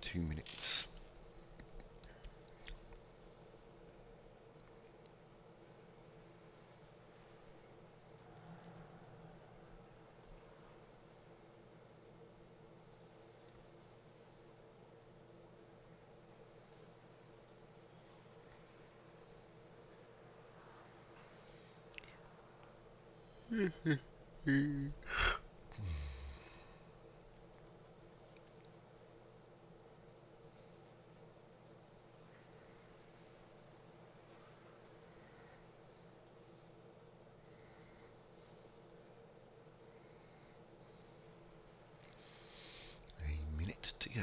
2 minutes. A minute to go.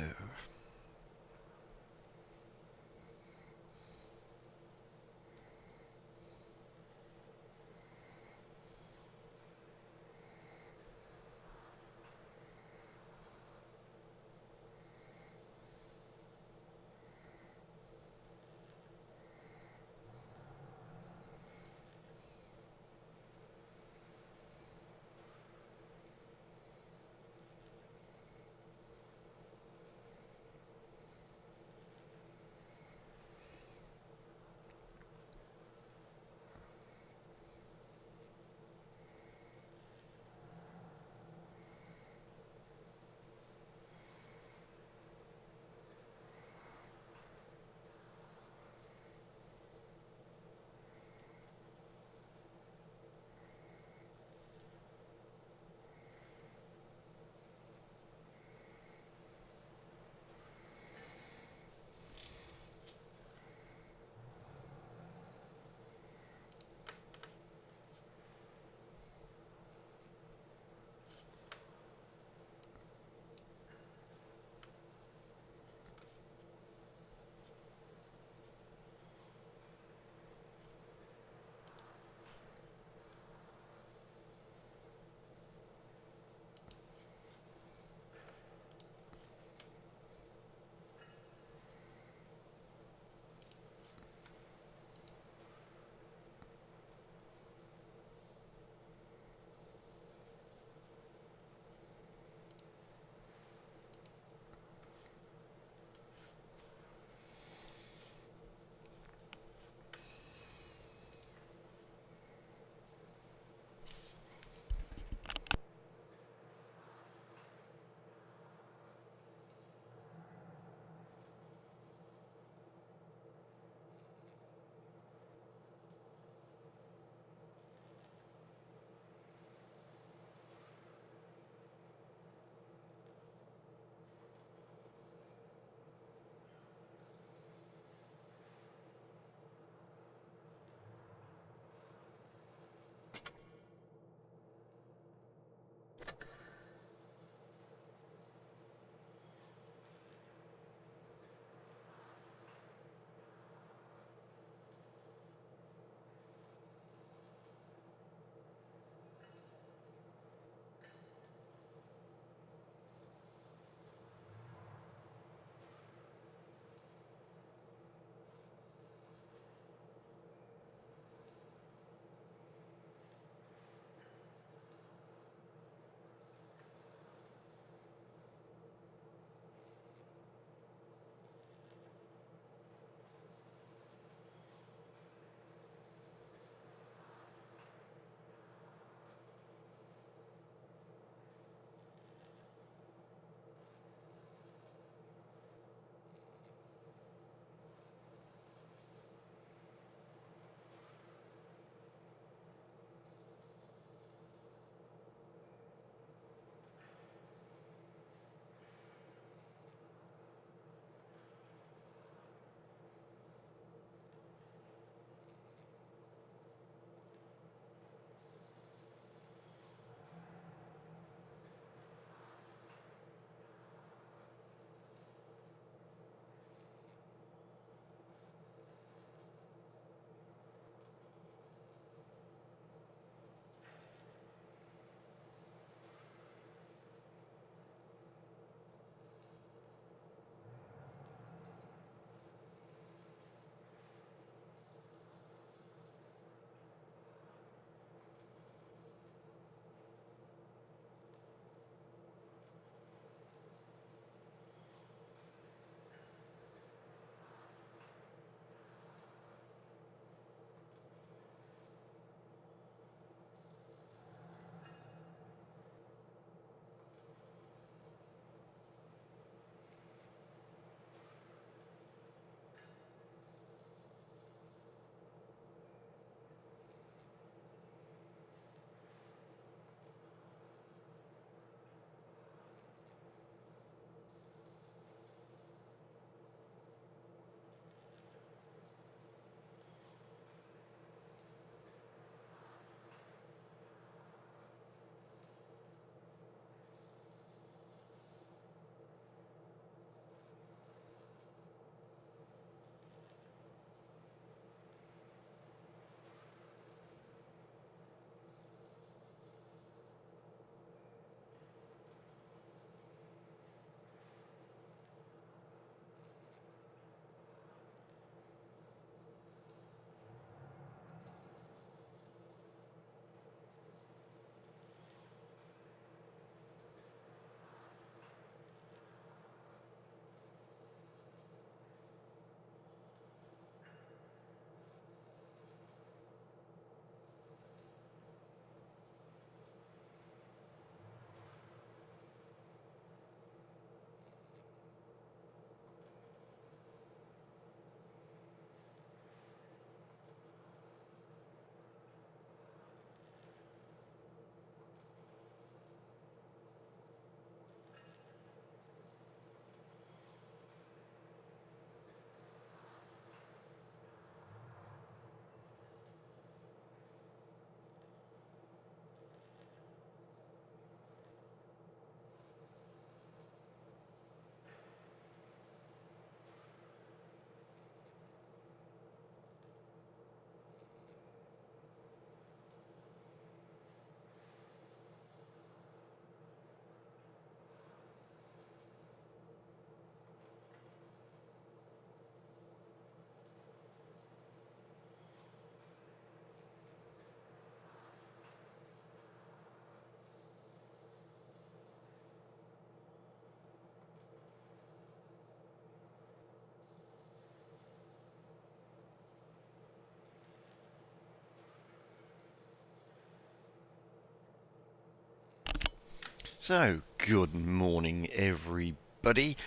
So, good morning, everybody.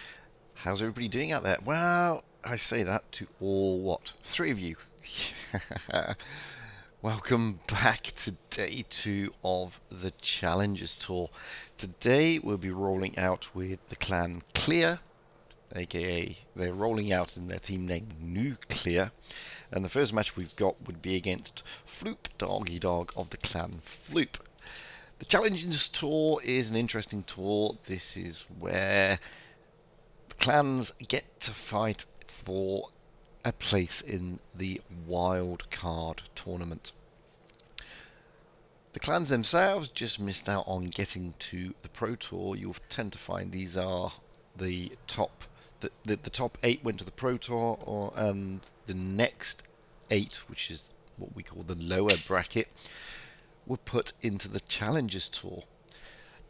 How's everybody doing out there? Well, I say that to all what? 3 of you. Welcome back to day 2 of the Challengers Tour. Today we'll be rolling out with the clan Clear, aka they're rolling out in their team name Nuclear. And the first match we've got would be against Floop Doggy Dog of the clan Floop. The Challengers Tour is an interesting tour. This is where the clans get to fight for a place in the wild card tournament. The clans themselves just missed out on getting to the Pro Tour. You'll tend to find these are the top. The top 8 went to the Pro Tour, and the next 8, which is what we call the lower bracket, were put into the Challengers Tour.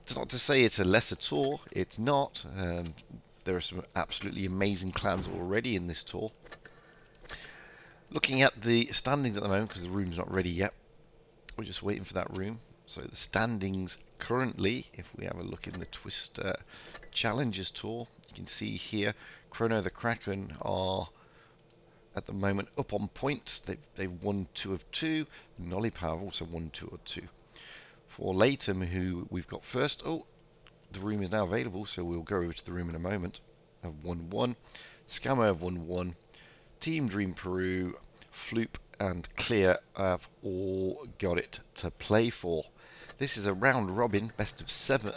It's not to say it's a lesser tour, it's not. There are some absolutely amazing clans already in this tour. Looking at the standings at the moment, because the room's not ready yet, we're just waiting for that room. So the standings currently, if we have a look in the Twister Challengers Tour, you can see here, Chrono the Kraken are at the moment up on points. They've won 2 of 2. Nolly Power also won 2 of 2. For Latham, who we've got first, the room is now available, so we'll go over to the room in a moment. Have won 1. Scammer have won 1. Team Dream Peru, Floop and Clear have all got it to play for. This is a round robin, best of 7.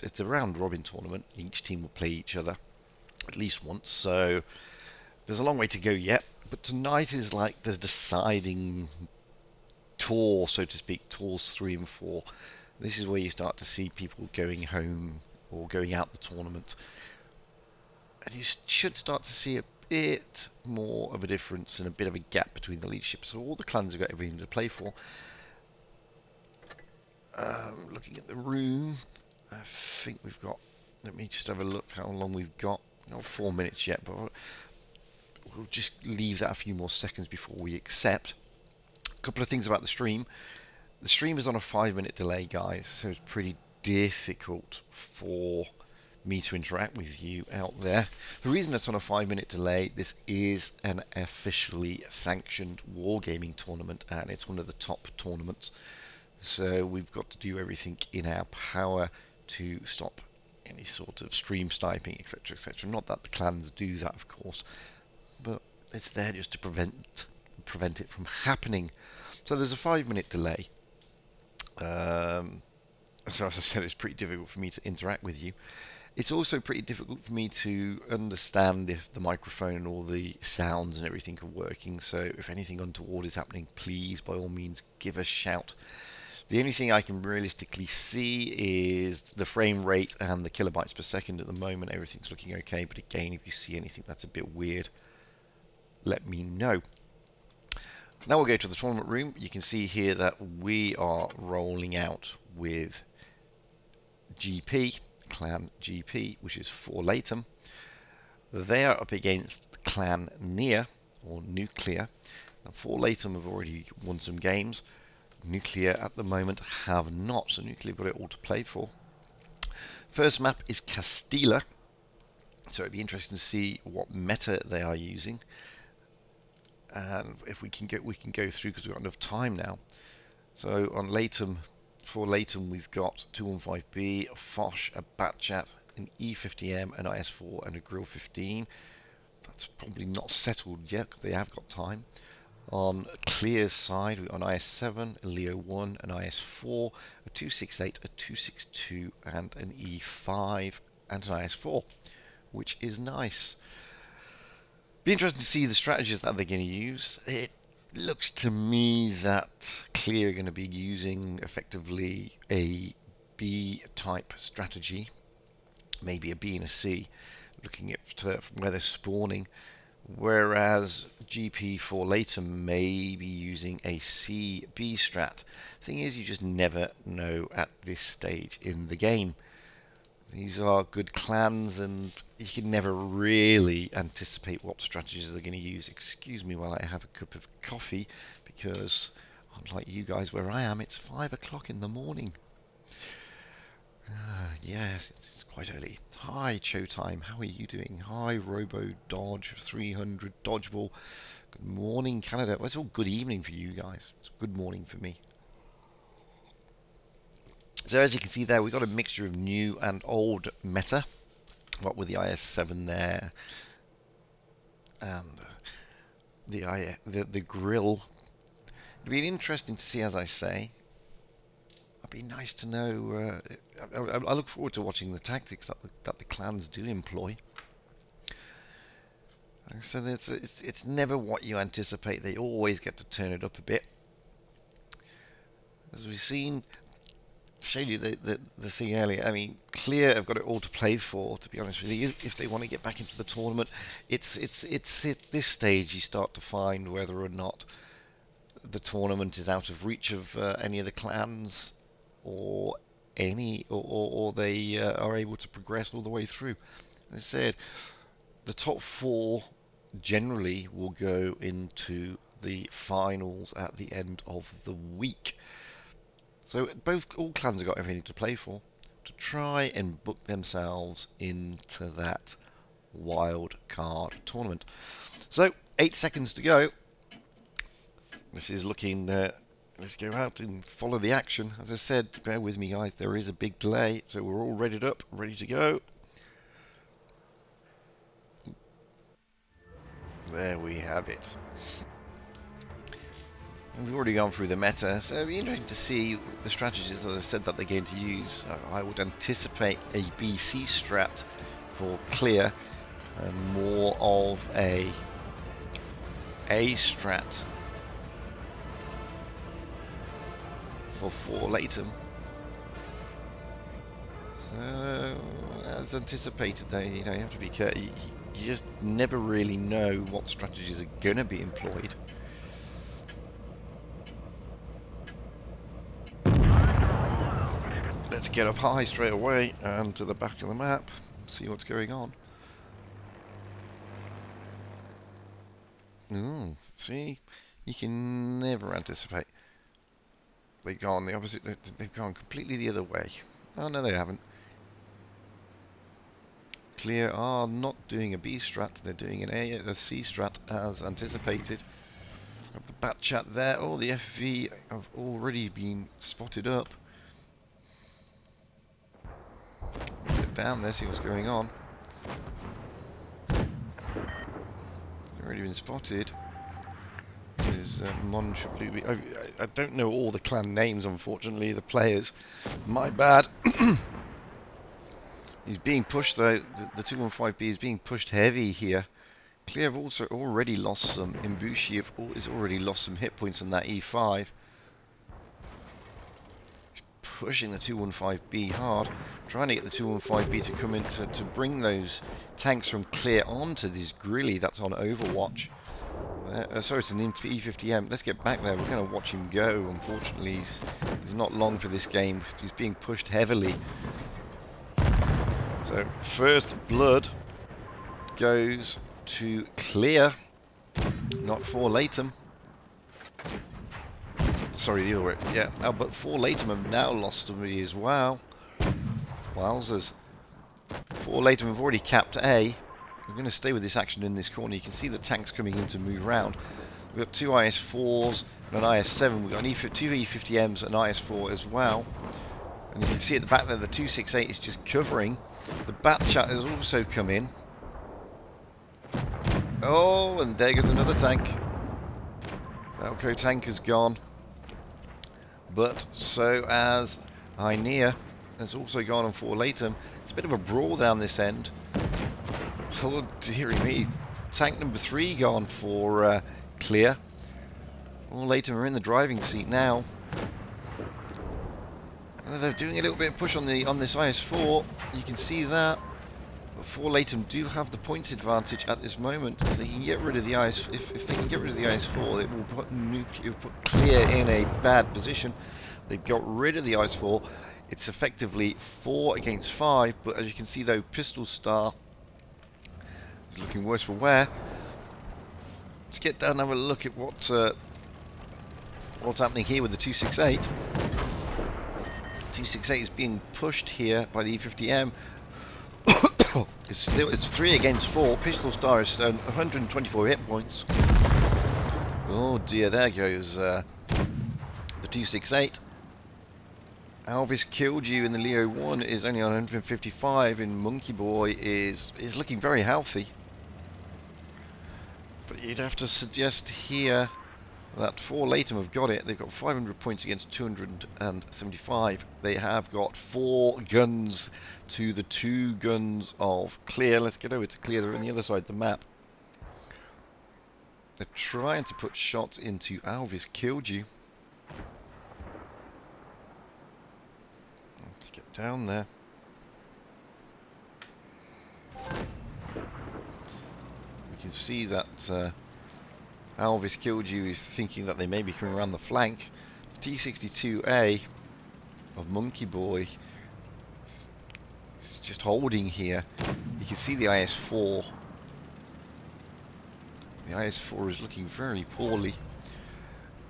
It's a round robin tournament. Each team will play each other at least once, so there's a long way to go yet. But tonight is like the deciding tour, so to speak, tours 3 and 4. This is where you start to see people going home or going out the tournament, and you should start to see a bit more of a difference and a bit of a gap between the leadership. So all the clans have got everything to play for. Looking at the room, I think we've got, let me just have a look how long we've got. Not 4 minutes yet, but we'll just leave that a few more seconds before we accept. A couple of things about the stream. The stream is on a 5-minute delay, guys, so it's pretty difficult for me to interact with you out there. The reason it's on a 5-minute delay, this is an officially sanctioned wargaming tournament, and it's one of the top tournaments. So we've got to do everything in our power to stop any sort of stream sniping, etc., etc. Not that the clans do that, of course, but it's there just to prevent it from happening. So there's a 5-minute delay. So as I said, it's pretty difficult for me to interact with you. It's also pretty difficult for me to understand if the microphone and all the sounds and everything are working. So if anything untoward is happening, please, by all means, give a shout. The only thing I can realistically see is the frame rate and the kilobytes per second at the moment. Everything's looking okay, but again, if you see anything that's a bit weird, let me know. Now we'll go to the tournament room. You can see here that we are rolling out with GP, clan GP, which is for Latham. They are up against clan Near, or Nuclear. Now, for Latham have already won some games. Nuclear at the moment have not, so Nuclear got it all to play for. First map is Castilla, so it'd be interesting to see what meta they are using. And if we can go through, because we've got enough time now. So on Latham, for Latham, we've got 215B, a Foch, a Batchat, an E50M, an IS4, and a Grill 15. That's probably not settled yet because they have got time. On Clear's side, we've got an IS7, a Leo 1, an IS4, a 268, a 262, and an E5, and an IS4, which is nice. Be interesting to see the strategies that they're going to use. It looks to me that Clear are going to be using effectively a B-type strategy, maybe a B and a C, looking at where they're spawning, whereas GP for Latham may be using a C-B strat. Thing is, you just never know at this stage in the game. These are good clans, and you can never really anticipate what strategies they're going to use. Excuse me while I have a cup of coffee, because unlike you guys where I am, it's 5 o'clock in the morning. Yes, it's quite early. Hi, Showtime. How are you doing? Hi, Robo Dodge 300 Dodgeball. Good morning, Canada. Well, it's all good evening for you guys. It's good morning for me. So as you can see there, we've got a mixture of new and old meta. What with the IS-7 there, and the grill. It'd be interesting to see, as I say. It'd be nice to know. I look forward to watching the tactics that the clans do employ. So it's never what you anticipate. They always get to turn it up a bit. As we've seen, showed you the thing earlier. I mean, Clear have got it all to play for. To be honest with you, if they want to get back into the tournament, it's at this stage you start to find whether or not the tournament is out of reach of any of the clans, or they are able to progress all the way through. As I said, the top four generally will go into the finals at the end of the week. So all clans have got everything to play for to try and book themselves into that wild card tournament. So 8 seconds to go. This is looking. Let's go out and follow the action. As I said, bear with me, guys. There is a big delay, so we're all readied up, ready to go. There we have it. And we've already gone through the meta, so it'll be interesting to see the strategies that I said that they're going to use. I would anticipate a BC strat for Clear and more of a strat for Latham. So, as anticipated, though, you have to be careful. You just never really know what strategies are going to be employed. Let's get up high straight away and to the back of the map and see what's going on. See, you can never anticipate. They've gone the opposite. They've gone completely the other way. Oh no, they haven't. Clear are not doing a B strat. They're doing a C strat as anticipated. Got the bat chat there. Oh, the FV have already been spotted up. Get down there, see what's going on. They've already been spotted. There's Monch Blue. I don't know all the clan names, unfortunately, the players. My bad. He's being pushed though. The 215B is being pushed heavy here. Clear have also already lost some. Imbushi has already lost some hit points on that E5. He's pushing the 215B hard, trying to get the 215B to come in to bring those tanks from Clear onto this Grilly that's on Overwatch. Sorry, it's an E50M. Let's get back there. We're going to watch him go. Unfortunately, he's not long for this game. He's being pushed heavily. So, first blood goes to Clear, not for Latham. Sorry, the other way. Yeah, but for Latham have now lost somebody as well. Wowzers. For Latham have already capped A. We're going to stay with this action in this corner. You can see the tanks coming in to move around. We've got two IS-4s and an IS-7. We've got two E50Ms and an IS-4 as well. And you can see at the back there, the 268 is just covering. The bat chat has also come in. Oh, and there goes another tank. Valco tank is gone. But so as Ainea has also gone on for Latham. It's a bit of a brawl down this end. Oh, dearie me. Tank number 3 gone for Clear. All Latham are in the driving seat now. They're doing a little bit of push on this IS-4. You can see that. But for Latham do have the points advantage at this moment. If they can get rid of the if they can get rid of the IS-4, it will put Clear in a bad position. They've got rid of the IS-4. It's effectively 4 against 5. But as you can see, though, Pistol Star is looking worse for wear. Let's get down and have a look at what's happening here with the 268. 268 is being pushed here by the E50M. It's 3 against 4. Pistol Star is 124 hit points. Oh dear, there goes the 268. Alvis Killed You in the Leo 1 is only on 155, and Monkey Boy is looking very healthy. But you'd have to suggest here that 4 Latham have got it. They've got 500 points against 275. They have got 4 guns to the 2 guns of Clear. Let's get over to Clear. They're on the other side of the map. They're trying to put shots into Alvis Killed You. Let's get down there. We can see that Alvis Killed You is thinking that they may be coming around the flank. T62A of Monkey Boy is just holding here. You can see the IS-4. The IS-4 is looking very poorly.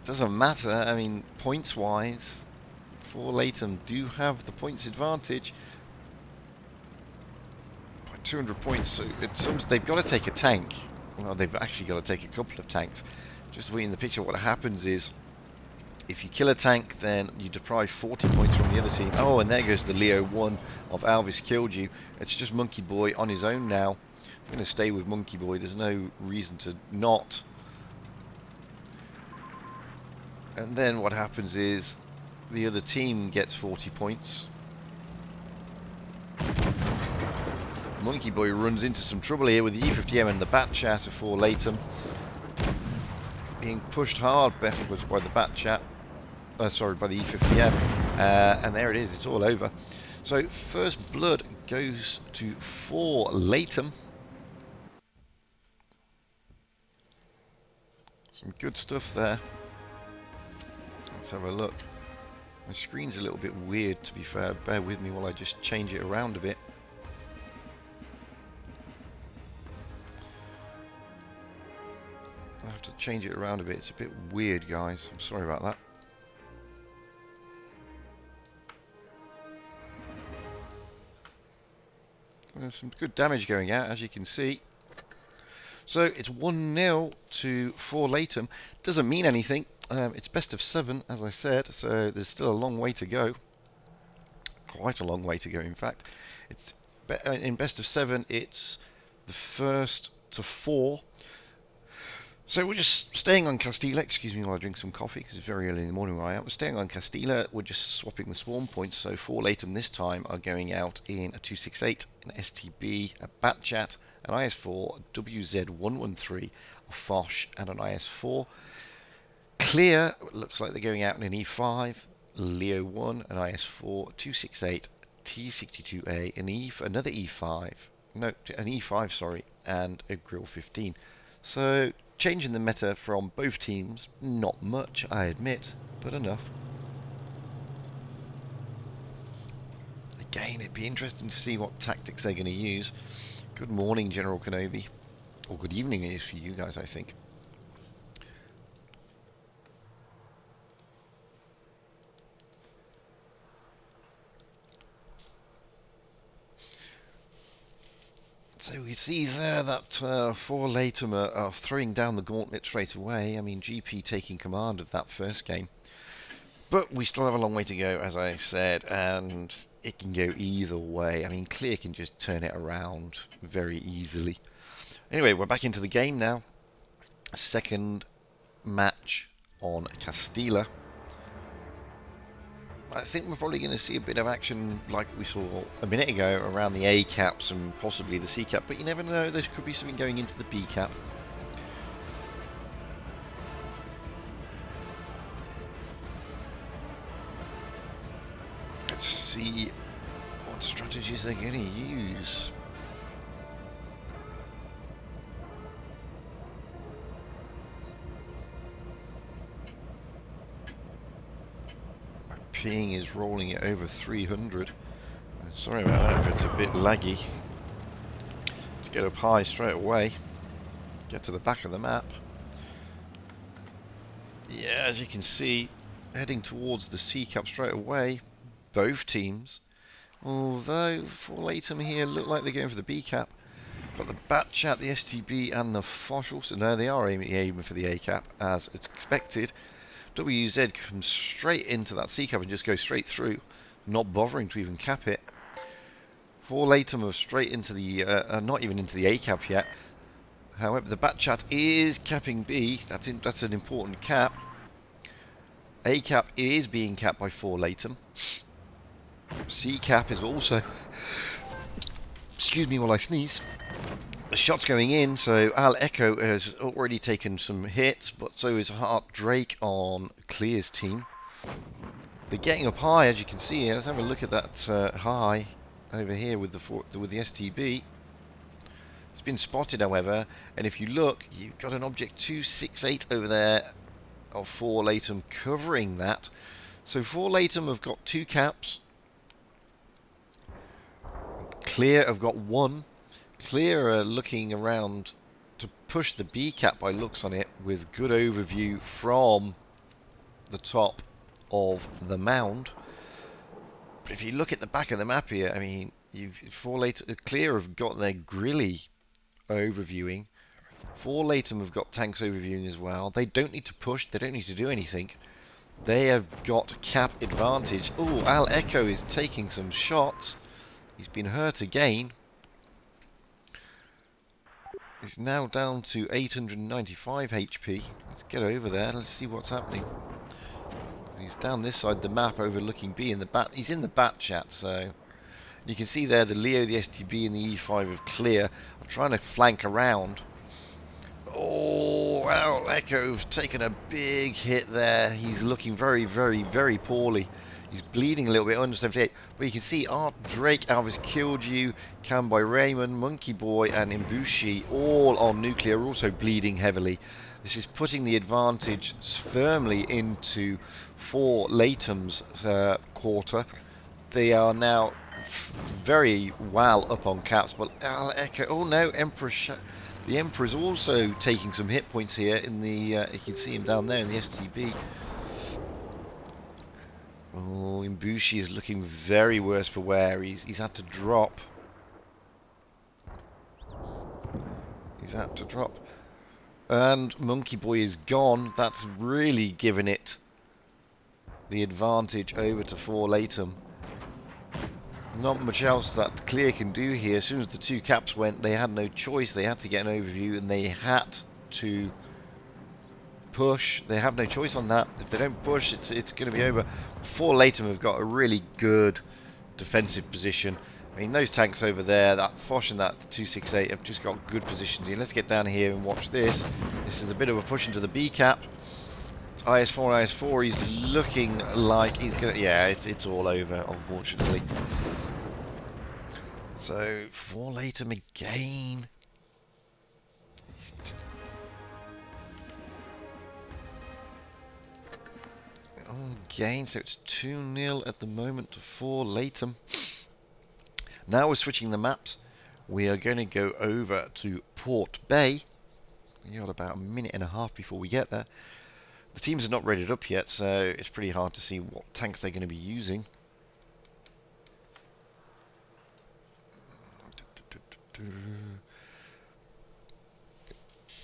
Doesn't matter, I mean, points-wise, 4 Latham do have the points advantage. By 200 points, so they've got to take a tank. Well, they've actually got to take a couple of tanks. Just to put in the picture, what happens is, if you kill a tank, then you deprive 40 points from the other team. Oh, and there goes the Leo 1 of Alvis Killed You. It's just Monkey Boy on his own now. I'm going to stay with Monkey Boy. There's no reason to not. And then what happens is, the other team gets 40 points. Monkey Boy runs into some trouble here with the E50M and the Bat Chat of 4 Latham. Being pushed hard backwards by the Bat Chat. Sorry, by the E50M. And there it is, it's all over. So, first blood goes to 4 Latham. Some good stuff there. Let's have a look. My screen's a little bit weird, to be fair. Bear with me while I just change it around a bit. I have to change it around a bit. It's a bit weird, guys. I'm sorry about that. There's some good damage going out, as you can see. So it's 1-0 to 4 Latham. Doesn't mean anything. It's best of 7, as I said, so there's still a long way to go. Quite a long way to go, in fact. It's in best of 7, it's the 1st to 4. So we're just staying on Castilla. Excuse me while I drink some coffee, because it's very early in the morning where I am. We're staying on Castilla. We're just swapping the spawn points. So 4 Latham this time are going out in a 268, an STB, a Bat Chat, an IS-4, a WZ-113, a Foch, and an IS-4. Clear looks like they're going out in an E5, Leo 1, an IS-4, 268, T62A, another E5, no, an E5, sorry, and a Grill 15. So changing the meta from both teams, not much, I admit, but enough. Again, it'd be interesting to see what tactics they're going to use. Good morning, General Kenobi, or good evening it is for you guys, I think. So we see there that 4 Latham are throwing down the gauntlet straight away. I mean, GP taking command of that first game. But we still have a long way to go, as I said, and it can go either way. I mean, Clear can just turn it around very easily. Anyway, we're back into the game now. Second match on Castilla. I think we're probably going to see a bit of action like we saw a minute ago around the A caps and possibly the C cap, but you never know, there could be something going into the B cap. Let's see what strategies they're going to use. Ping is rolling it over 300. Sorry about that if it's a bit laggy. Let's get up high straight away. Get to the back of the map. Yeah, as you can see, heading towards the C cap straight away. both teams. Although for Latham here look like they're going for the B cap. Got the Batchat, the STB, and the Fossil. So no, they are aiming for the A cap as expected. WZ comes straight into that C cap and just goes straight through, not bothering to even cap it. For Latham are straight into the, not even into the A cap yet. However, the Batchat is capping B. That's an important cap. A cap is being capped by 4 Latham. C cap is also, excuse me while I sneeze. The shot's going in, so Al Echo has already taken some hits, but so is Hart Drake on Clear's team. They're getting up high, as you can see. Let's have a look at that high over here with the STB. It's been spotted, however, and if you look, you've got an object 268 over there of 4 Latham covering that. So 4 Latham have got 2 caps. Clear have got 1. Clear are looking around to push the B cap by looks on it with good overview from the top of the mound. But if you look at the back of the map here, I mean, Clear have got their Grilly overviewing. 4 Latham have got tanks overviewing as well. They don't need to push, they don't need to do anything. They have got cap advantage. Oh, Al Echo is taking some shots. He's been hurt again. He's now down to 895 HP. Let's get over there. Let's see what's happening. He's down this side of the map overlooking B in the bat. He's in the Batchat, so you can see there the Leo, the STB, and the E5 of Clear are trying to flank around. Oh, well, Echo's taken a big hit there. He's looking very, very, very poorly. He's bleeding a little bit, 178. But you can see Art Drake, Alvis killed you, Cam by Raymond, Monkey Boy, and Imbushi, all on nuclear, also bleeding heavily. This is putting the advantage firmly into 4 Latham's quarter. They are now very well up on caps, but Al Echo, oh no, the Emperor's also taking some hit points here in the, you can see him down there in the STB. Oh, Imbushi is looking very worse for wear. He's had to drop. He's had to drop. And Monkey Boy is gone. That's really given it the advantage over to 4 Latham. Not much else that Clear can do here. As soon as the 2 caps went, they had no choice. They had to get an overview, and they had to push. They have no choice on that. If they don't push, it's going to be over. 4 Latham have got a really good defensive position. I mean, those tanks over there, that Foch and that 268 have just got good positions here. Let's get down here and watch this. This is a bit of a push into the B cap. It's IS4. He's looking like he's gonna. Yeah, it's all over, unfortunately. So 4 Latham again. Again, so it's 2-0 at the moment to 4 Latham. Now we're switching the maps. We are going to go over to Port Bay. We've got about a minute and a half before we get there. The teams are not rated up yet, so it's pretty hard to see what tanks they're going to be using.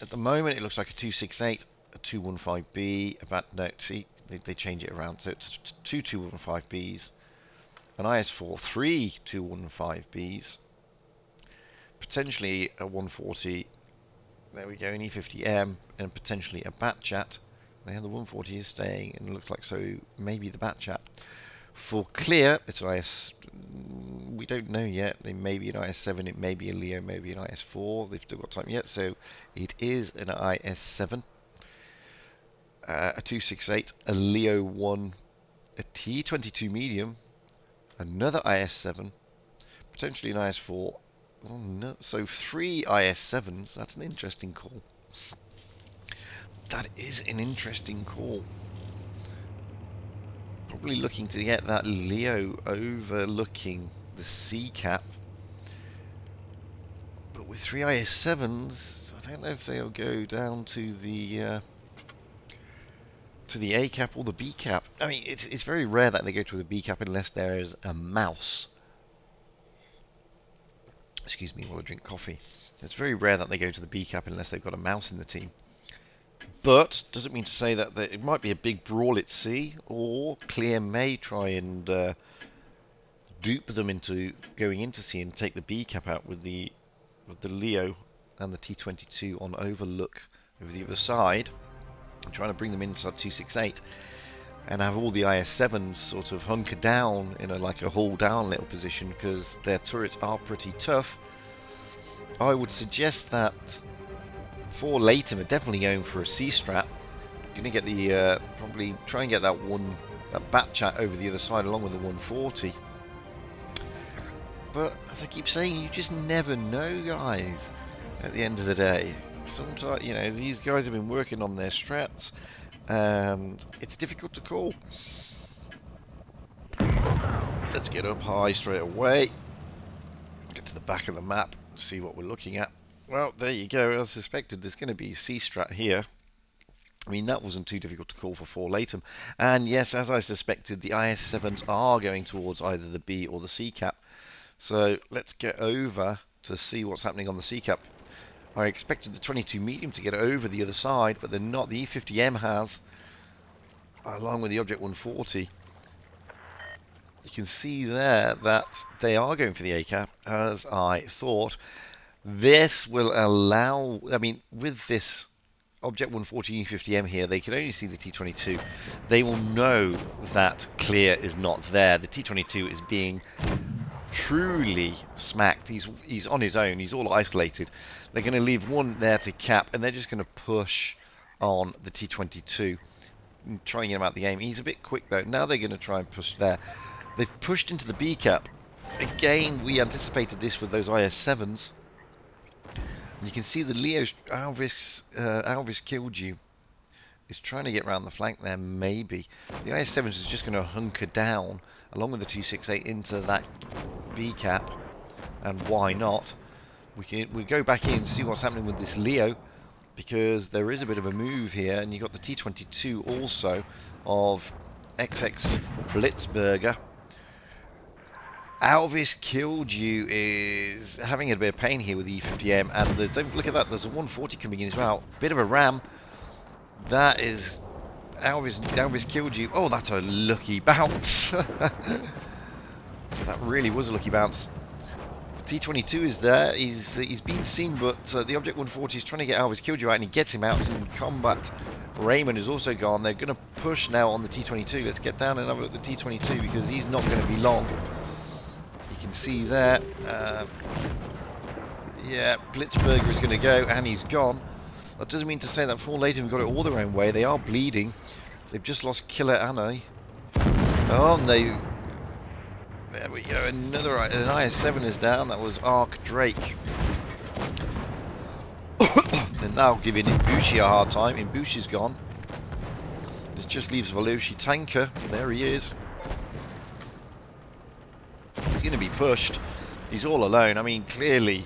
At the moment, it looks like a 268, a 215B, no, see, they change it around, so it's 2 215Bs, an IS-4, 3 215Bs, potentially a 140, there we go, an E50M, and potentially a Batchat. The 140 is staying, and it looks like so maybe the Batchat. For Clear, it's an IS, we don't know yet, it may be an IS-7, it may be a Leo, maybe an IS-4, they've still got time yet, so it is an IS-7. A 268, a Leo 1, a T22 medium, another IS-7, potentially an IS-4. Oh, no. So 3 IS-7s, that's an interesting call. That is an interesting call. Probably looking to get that Leo overlooking the C cap. But with 3 IS-7s, I don't know if they'll go down to the to the A cap or the B cap. I mean, it's very rare that they go to the B cap unless there is a mouse. Excuse me while I drink coffee. It's very rare that they go to the B cap unless they've got a mouse in the team. But doesn't mean to say that it might be a big brawl at C, or Clear may try and dupe them into going into C and take the B cap out with the Leo and the T22 on overlook over the other side, and trying to bring them inside 268 and have all the IS-7s sort of hunker down in like a hull down little position because their turrets are pretty tough. I would suggest that for Latham are definitely going for a C strat. Going to get the probably try and get that bat chat over the other side along with the 140. But as I keep saying, you just never know, guys. At the end of the day, sometimes these guys have been working on their strats, and it's difficult to call. Let's get up high straight away. Get to the back of the map and see what we're looking at. Well, there you go. As suspected, there's going to be a C strat here. I mean, that wasn't too difficult to call for 4 Latham. And yes, as I suspected, the IS-7s are going towards either the B or the C cap. So let's get over to see what's happening on the C cap. I expected the 22 medium to get over the other side, but they're not. The E50M has, along with the Object 140. You can see there that they are going for the A cap, as I thought. This will allow, I mean, with this Object 140 E50M here, they can only see the T22. They will know that Clear is not there. The T22 is being truly smacked. He's on his own. He's all isolated. They're going to leave one there to cap, and they're just going to push on the T22 and try and get him out the game. He's a bit quick though. Now they're going to try and push there. They've pushed into the B cap. Again, we anticipated this with those IS-7s. You can see the Leo's Alvis killed you. Is trying to get around the flank there, maybe. The IS-7s is just going to hunker down along with the 268 into that B cap, and why not? We go back in and see what's happening with this Leo, because there is a bit of a move here, and you've got the T22 also of XX Blitzberger. Alvis killed you is having a bit of pain here with the E50M, and don't look at that, there's a 140 coming in as well. Bit of a ram. That is Alvis killed you. Oh, that's a lucky bounce. That really was a lucky bounce. The T22 is there. He's been seen, but the Object 140 is trying to get Alvis killed you out, and he gets him out in combat. Raymond is also gone. They're going to push now on the T22. Let's get down and have a look at the T22 because he's not going to be long. You can see there. Yeah, Blitzberger is going to go, and he's gone. That doesn't mean to say that 4 Latham have got it all their own way. They are bleeding. They've just lost Killer Anna. Oh, and there we go. An IS-7 is down. That was Arc Drake. And now giving Imbushi a hard time. Imbushi's gone. This just leaves Veloci Tanker. There he is. He's going to be pushed. He's all alone. I mean, clearly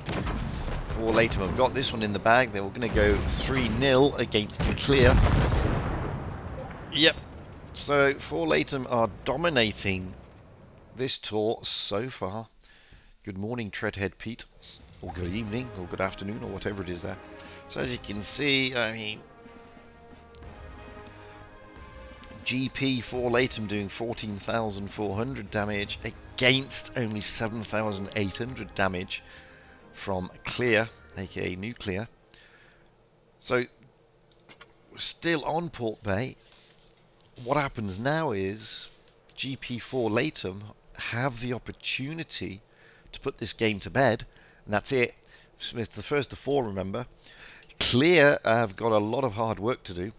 4 Latham have got this one in the bag. They were going to go 3-0 against Clear. Yep. So 4 Latham are dominating this tour so far. Good morning, Treadhead Pete. Or good evening, or good afternoon, or whatever it is there. So as you can see, I mean, GP 4 Latham doing 14,400 damage against only 7,800 damage from Clear, aka Nuclear. So we're still on Port Bay. What happens now is GP4 Latham have the opportunity to put this game to bed, and that's it. It's the first of 4, remember. Clear have got a lot of hard work to do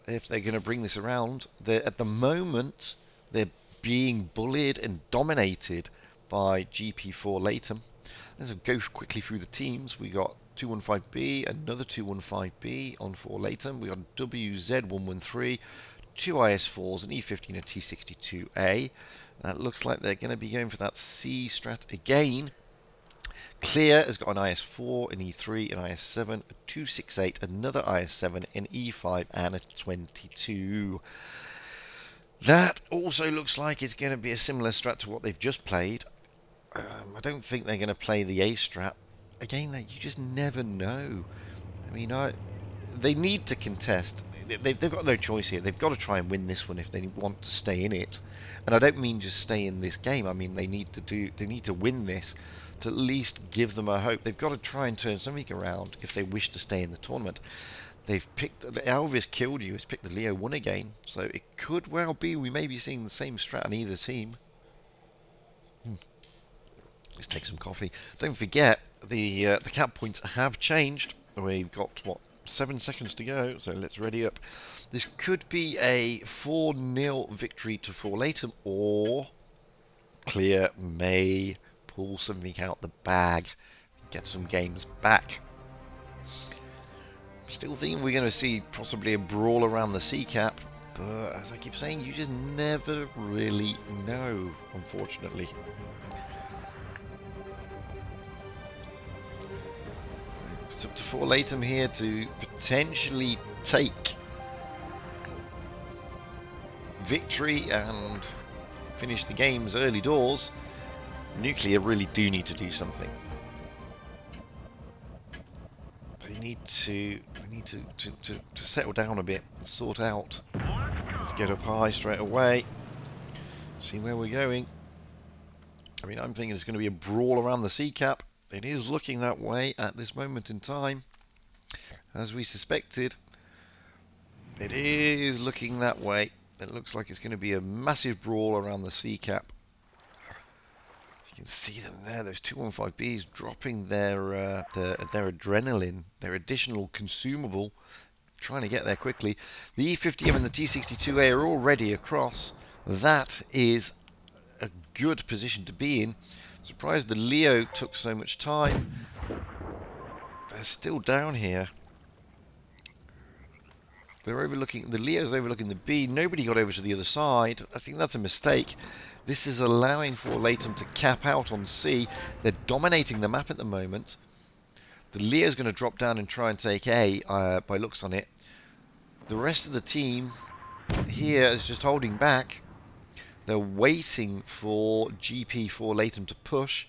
if they're going to bring this around. At the moment, they're being bullied and dominated by GP4 Latham. Let's go quickly through the teams. We got 215B, another 215B on 4 Latham. We got WZ113, 2 IS4s, an E50 and a T62A. That looks like they're going to be going for that C strat again. Clear has got an IS-4, an E3, an IS-7, a 268, another IS-7, an E5, and a 22. That also looks like it's going to be a similar strat to what they've just played. I don't think they're going to play the A strat. Again, you just never know. I mean, they need to contest. They've got no choice here. They've got to try and win this one if they want to stay in it. And I don't mean just stay in this game. I mean they need to win this to at least give them a hope. They've got to try and turn something around if they wish to stay in the tournament. They've picked Elvis killed you. Has picked the Leo 1 again, so it could well be we may be seeing the same strat on either team. Let's take some coffee. Don't forget the cap points have changed. We've got what 7 seconds to go, so let's ready up. This could be a 4-0 victory to Forlatum, or Clear may pull something out the bag, get some games back. Still think we're going to see possibly a brawl around the C cap, but as I keep saying, you just never really know, unfortunately. It's up to Forlatum here to potentially take victory and finish the games early doors. Nuclear really do need to do something. They need to settle down a bit and sort out. Let's get up high straight away. See where we're going. I mean, I'm thinking it's going to be a brawl around the C cap. It is looking that way at this moment in time, as we suspected. It is looking that way. It looks like it's going to be a massive brawl around the C cap. You can see them there. Those 215Bs dropping their adrenaline, their additional consumable, trying to get there quickly. The E50M and the T62A are already across. That is a good position to be in. Surprised the Leo took so much time. They're still down here. They're overlooking, the Leo's overlooking the B. Nobody got over to the other side. I think that's a mistake. This is allowing Forlatum to cap out on C. They're dominating the map at the moment. The Leo's going to drop down and try and take A, by looks on it. The rest of the team here is just holding back. They're waiting for GP Forlatum to push.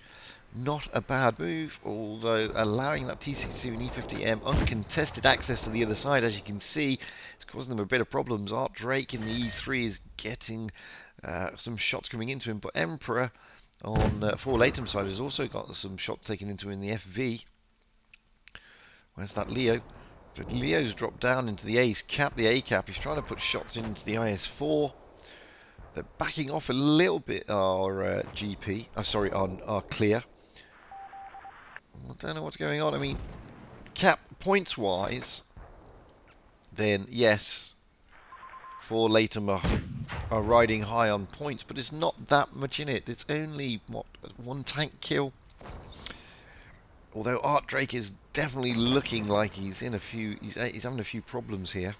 Not a bad move, although allowing that T62 and E50M uncontested access to the other side, as you can see, it's causing them a bit of problems. Art Drake in the E3 is getting some shots coming into him, but Emperor on Forlatum's side has also got some shots taken into him in the FV. Where's that Leo? But Leo's dropped down into the A's cap, the A cap. He's trying to put shots into the IS4. They're backing off a little bit, our GP. Sorry, on our Clear. I don't know what's going on. I mean, cap points wise, then yes, Forlatum are riding high on points, but it's not that much in it. It's only what, one tank kill. Although Art Drake is definitely looking like he's in a few. He's having a few problems here.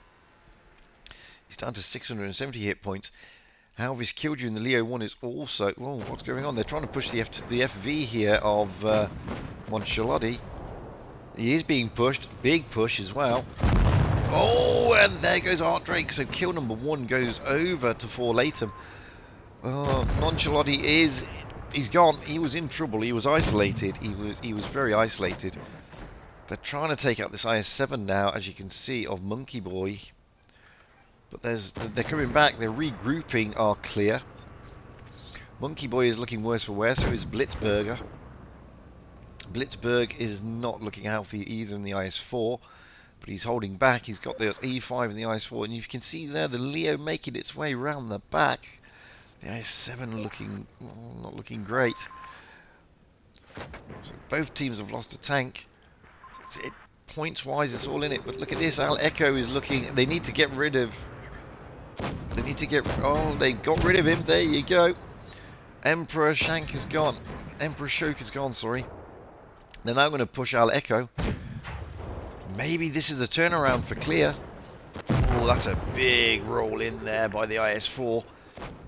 He's down to 670 hit points. How he's killed you in the Leo 1 is also... Whoa, what's going on? They're trying to push the FV here of Monchalotti. He is being pushed. Big push as well. Oh, and there goes Art Drake. So kill number 1 goes over to Forlatum. Monchalotti is... He's gone. He was in trouble. He was isolated. He was very isolated. They're trying to take out this IS-7 now, as you can see, of Monkey Boy. But they're coming back. They're regrouping our Clear. Monkey Boy is looking worse for wear, so is Blitzberger. Blitzberg is not looking healthy either in the IS-4, but he's holding back. He's got the E5 in the IS-4, and you can see there the Leo making its way around the back. The IS-7 looking not looking great. So both teams have lost a tank. Points-wise, it's all in it. But look at this. Al Echo is looking. They need to get rid of. They need to get. Oh, they got rid of him. There you go. Emperor Shank is gone. Emperor Shoke is gone. Sorry. They're now going to push Al Echo. Maybe this is a turnaround for Clear. Oh, that's a big roll in there by the IS-4.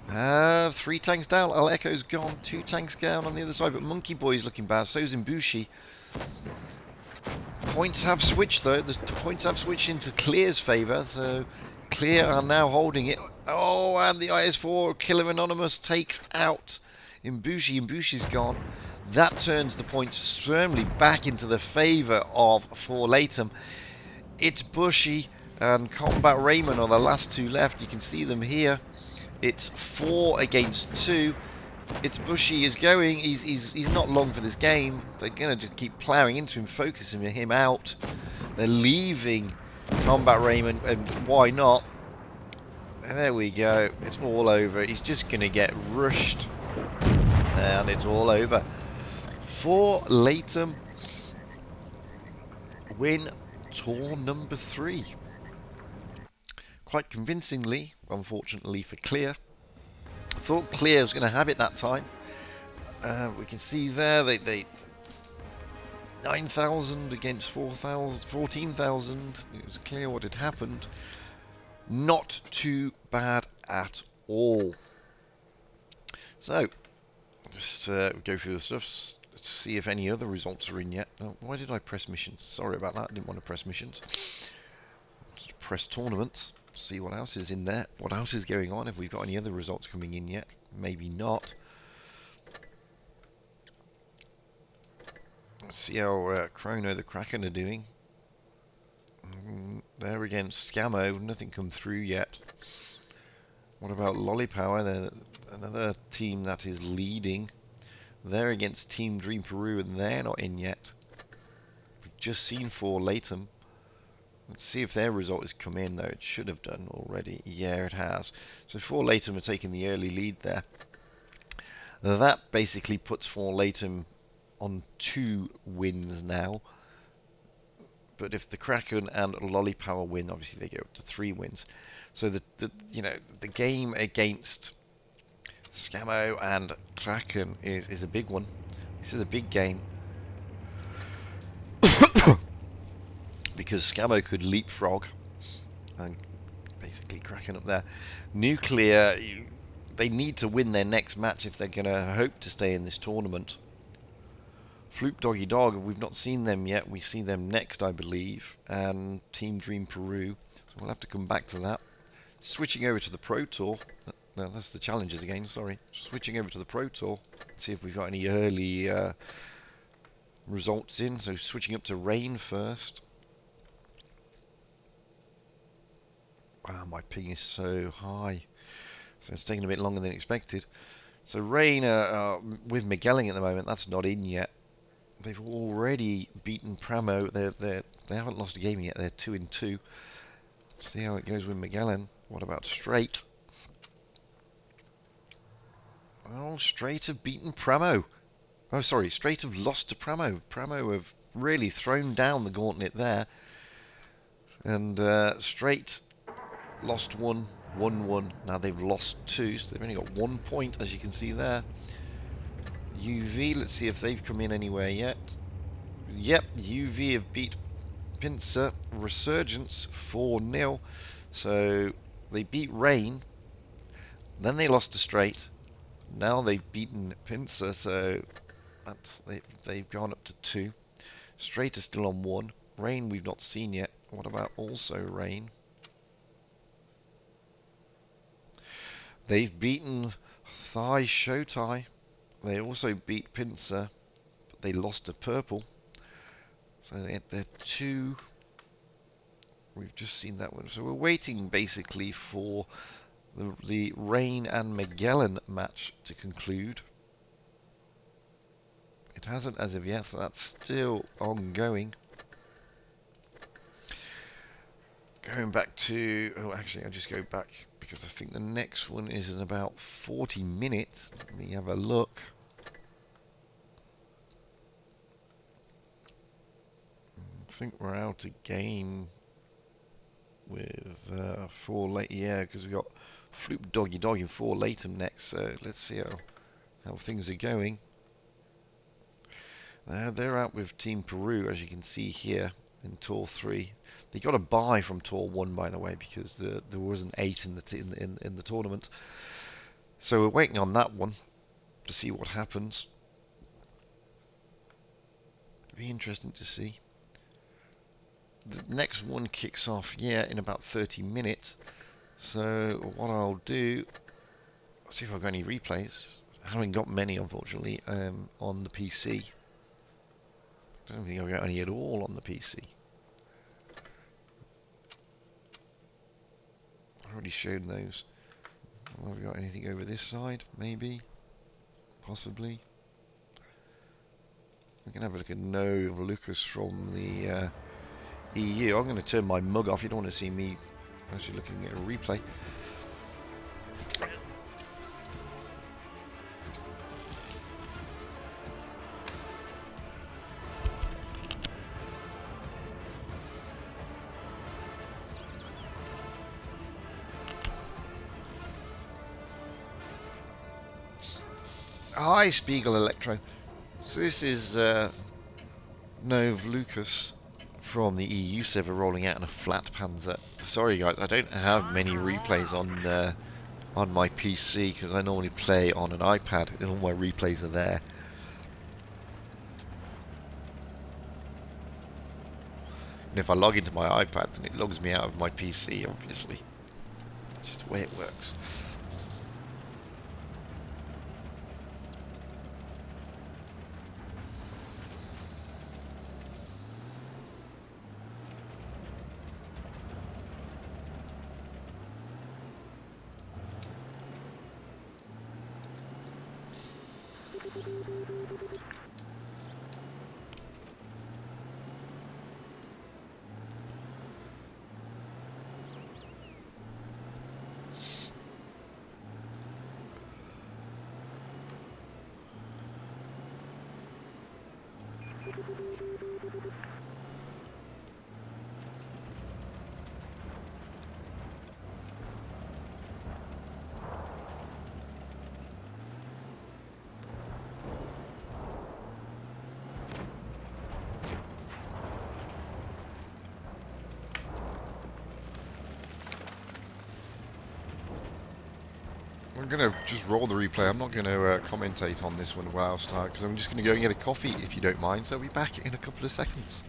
Three tanks down. Aleko's gone. Two tanks down on the other side, but Monkey Boy's looking bad. So's Imbushi. Points have switched though. The points have switched into Clear's favour, so Clear are now holding it. Oh, and the IS-4 Killer Anonymous takes out Imbushi. Imbushi's gone. That turns the points firmly back into the favour of For Latham. It's Bushy and Combat Raymond are the last two left. You can see them here. It's 4 against 2. It's Bushy is going. He's not long for this game. They're going to just keep ploughing into him, focusing him out. They're leaving Combat Raymond, and why not? And there we go. It's all over. He's just going to get rushed, and it's all over. For Latham win tour number 3. Quite convincingly, unfortunately for Clear. I thought Clear was going to have it that time. We can see there they 9,000 against 4,000, 14,000. It was clear what had happened. Not too bad at all. So, just go through the stuff. Let's see if any other results are in yet. Oh, why did I press missions? Sorry about that. I didn't want to press missions. Just press tournaments. See what else is in there. What else is going on? Have we got any other results coming in yet? Maybe not. Let's see how Chrono the Kraken are doing. They're against Scammo. Nothing come through yet. What about Lollipower? They're another team that is leading. They're against Team Dream Peru and they're not in yet. We've just seen For Latham. Let's see if their result has come in, though. It should have done already. Yeah, it has. So For Latham are taking the early lead there. That basically puts For Latham on 2 wins now. But if the Kraken and Lollipower win, obviously they go up to 3 wins. So the game against Scammo and Kraken is a big one. This is a big game. Because Scammo could leapfrog and basically Kraken up there. Nuclear, they need to win their next match if they're going to hope to stay in this tournament. Floop Doggy Dog, we've not seen them yet. We see them next, I believe. And Team Dream Peru. So we'll have to come back to that. Switching over to the Pro Tour. No, that's the challenges again, sorry. Switching over to the Pro Tour. See if we've got any early results in. So switching up to Rain first. Wow, my ping is so high. So it's taking a bit longer than expected. So Rain with Magellan at the moment, that's not in yet. They've already beaten Pramo. They haven't lost a game yet. They're 2-2. See how it goes with Magellan. What about Straight? Oh, Straight have beaten Pramo. Oh, sorry, Straight have lost to Pramo. Pramo have really thrown down the gauntlet there. And Straight lost 1, won 1. Now they've lost 2, so they've only got 1 point, as you can see there. UV, let's see if they've come in anywhere yet. Yep, UV have beat Pincer Resurgence 4-0. So they beat Rain. Then they lost to Straight. Now they've beaten Pincer, so that's they've gone up to 2. Straight is still on 1. Rain we've not seen yet. What about also Rain? They've beaten Thai Showtai. They also beat Pincer, but they lost to Purple. So they're 2. We've just seen that one. So we're waiting basically for the Rain and Magellan match to conclude. It hasn't as of yet, so that's still ongoing. Going back to... Oh, actually, I'll just go back because I think the next one is in about 40 minutes. Let me have a look. I think we're out of game with For Latham. Yeah, because we've got Floop Doggy Dog in For Latham next. So let's see how things are going. They're out with Team Peru, as you can see here in Tour 3. They got a bye from Tour 1, by the way, because there was an 8 in the tournament. So we're waiting on that one to see what happens. It'll be interesting to see. The next one kicks off, yeah, in about 30 minutes. So what I'll do, see if I've got any replays. I haven't got many, unfortunately, on the PC. I don't think I've got any at all on the PC. I've already shown those. Have we got anything over this side? Maybe. Possibly. We can have a look at No Lucas from the EU. I'm going to turn my mug off. You don't want to see me actually looking at a replay. Hi, Spiegel Electro. So this is Nov Lucas from the EU server rolling out in a flat Panzer. Sorry guys, I don't have many replays on my PC because I normally play on an iPad and all my replays are there. And if I log into my iPad, then it logs me out of my PC, obviously. Just the way it works. I'm going to just roll the replay. I'm not going to commentate on this one whilst because I'm just going to go and get a coffee if you don't mind. So I'll be back in a couple of seconds.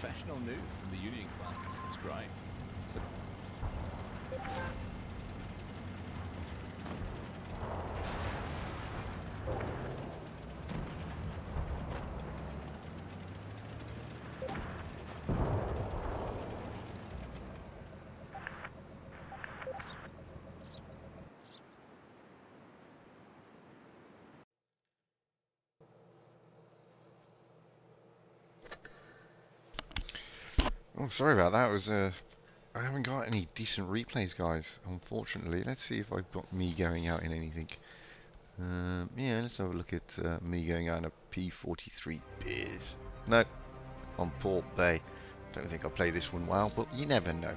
Professional move from the Union class. That's great. So Oh, sorry about that. It was I haven't got any decent replays, guys. Unfortunately, let's see if I've got me going out in anything. Yeah, let's have a look at me going out in a P43 Beers. No, on Port Bay. Don't think I'll play this one well, but you never know.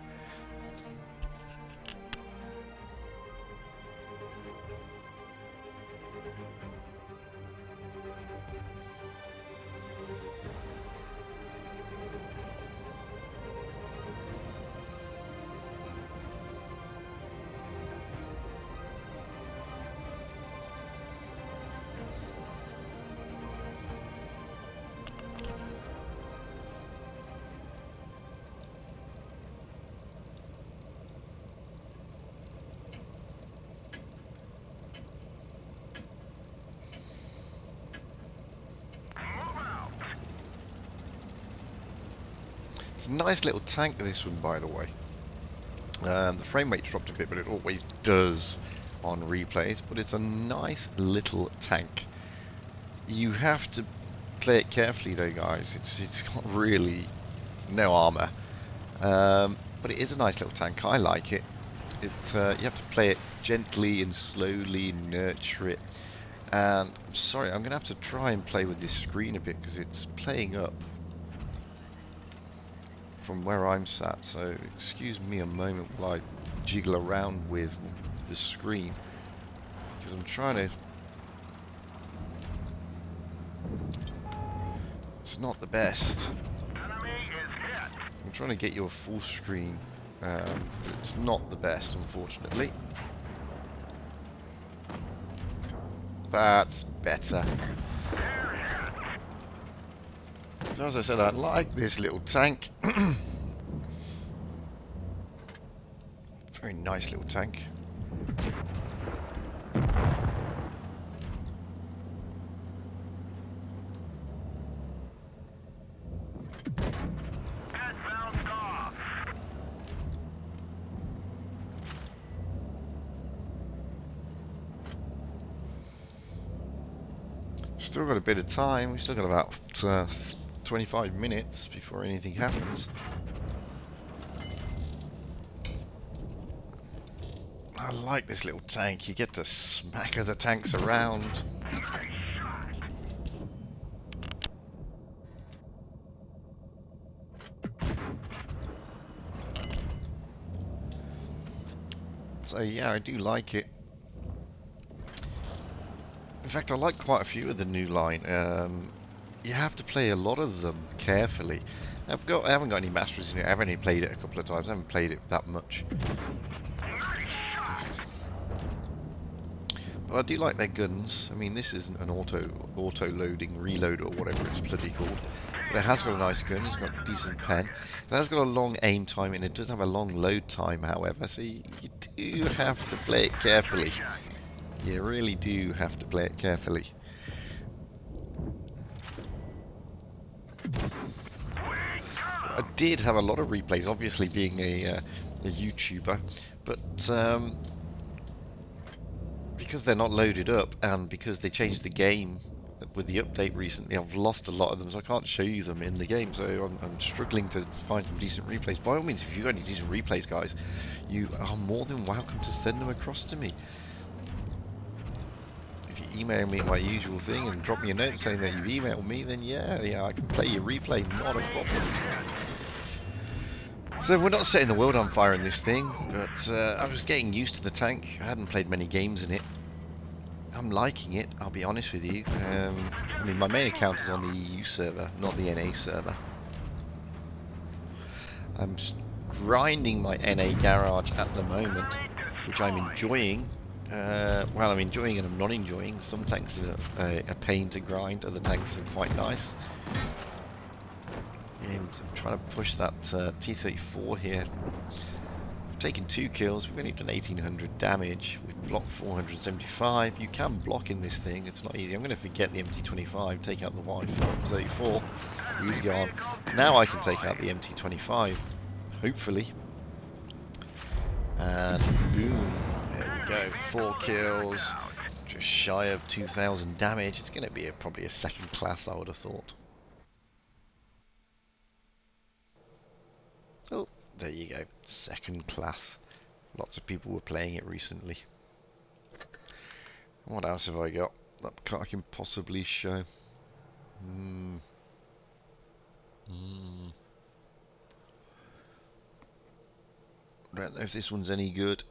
It's a nice little tank, this one, by the way. The frame rate dropped a bit, but it always does on replays. But it's a nice little tank. You have to play it carefully, though, guys. It's got really no armor, but it is a nice little tank. I like it. You have to play it gently and slowly, nurture it. And I'm sorry, I'm gonna have to try and play with this screen a bit because it's playing up from where I'm sat, so excuse me a moment while I jiggle around with the screen, because I'm trying to... It's not the best. I'm trying to get you a full screen, but it's not the best, unfortunately. That's better. So as I said, I like this little tank. Very nice little tank. Still got a bit of time. We've still got about 25 minutes before anything happens. I like this little tank. You get to smack other tanks around. So yeah, I do like it. In fact, I like quite a few of the new line. You have to play a lot of them carefully. I haven't got any masters in it. I've only played it a couple of times. I haven't played it that much. But I do like their guns. I mean, this isn't an auto loading reload or whatever it's bloody called. But it has got a nice gun. It's got a decent pen. It has got a long aim time, and it does have a long load time, however. So you do have to play it carefully. You really do have to play it carefully. I did have a lot of replays, obviously being a YouTuber, but because they're not loaded up and because they changed the game with the update recently, I've lost a lot of them, so I can't show you them in the game. So I'm struggling to find some decent replays. By all means, if you've got any decent replays, guys, you are more than welcome to send them across to me. Email me my usual thing and drop me a note saying that you've emailed me, then yeah, I can play your replay, not a problem. So we're not setting the world on fire in this thing, but I was getting used to the tank. I hadn't played many games in it. I'm liking it, I'll be honest with you. I mean, my main account is on the EU server, not the NA server. I'm grinding my NA garage at the moment, which I'm enjoying. Well, I'm enjoying and I'm not enjoying. Some tanks are a pain to grind, other tanks are quite nice. And I'm trying to push that T-34 here. We've taken 2 kills, we've only done 1800 damage, we've blocked 475. You can block in this thing, it's not easy. I'm going to forget the MT-25, take out the Y-34. He's gone. Now I can take out the MT-25, hopefully. And boom. There we go, 4 kills, just shy of 2000 damage. It's going to be probably a second class, I would have thought. Oh, there you go, second class. Lots of people were playing it recently. What else have I got that I can possibly show? Don't know if this one's any good.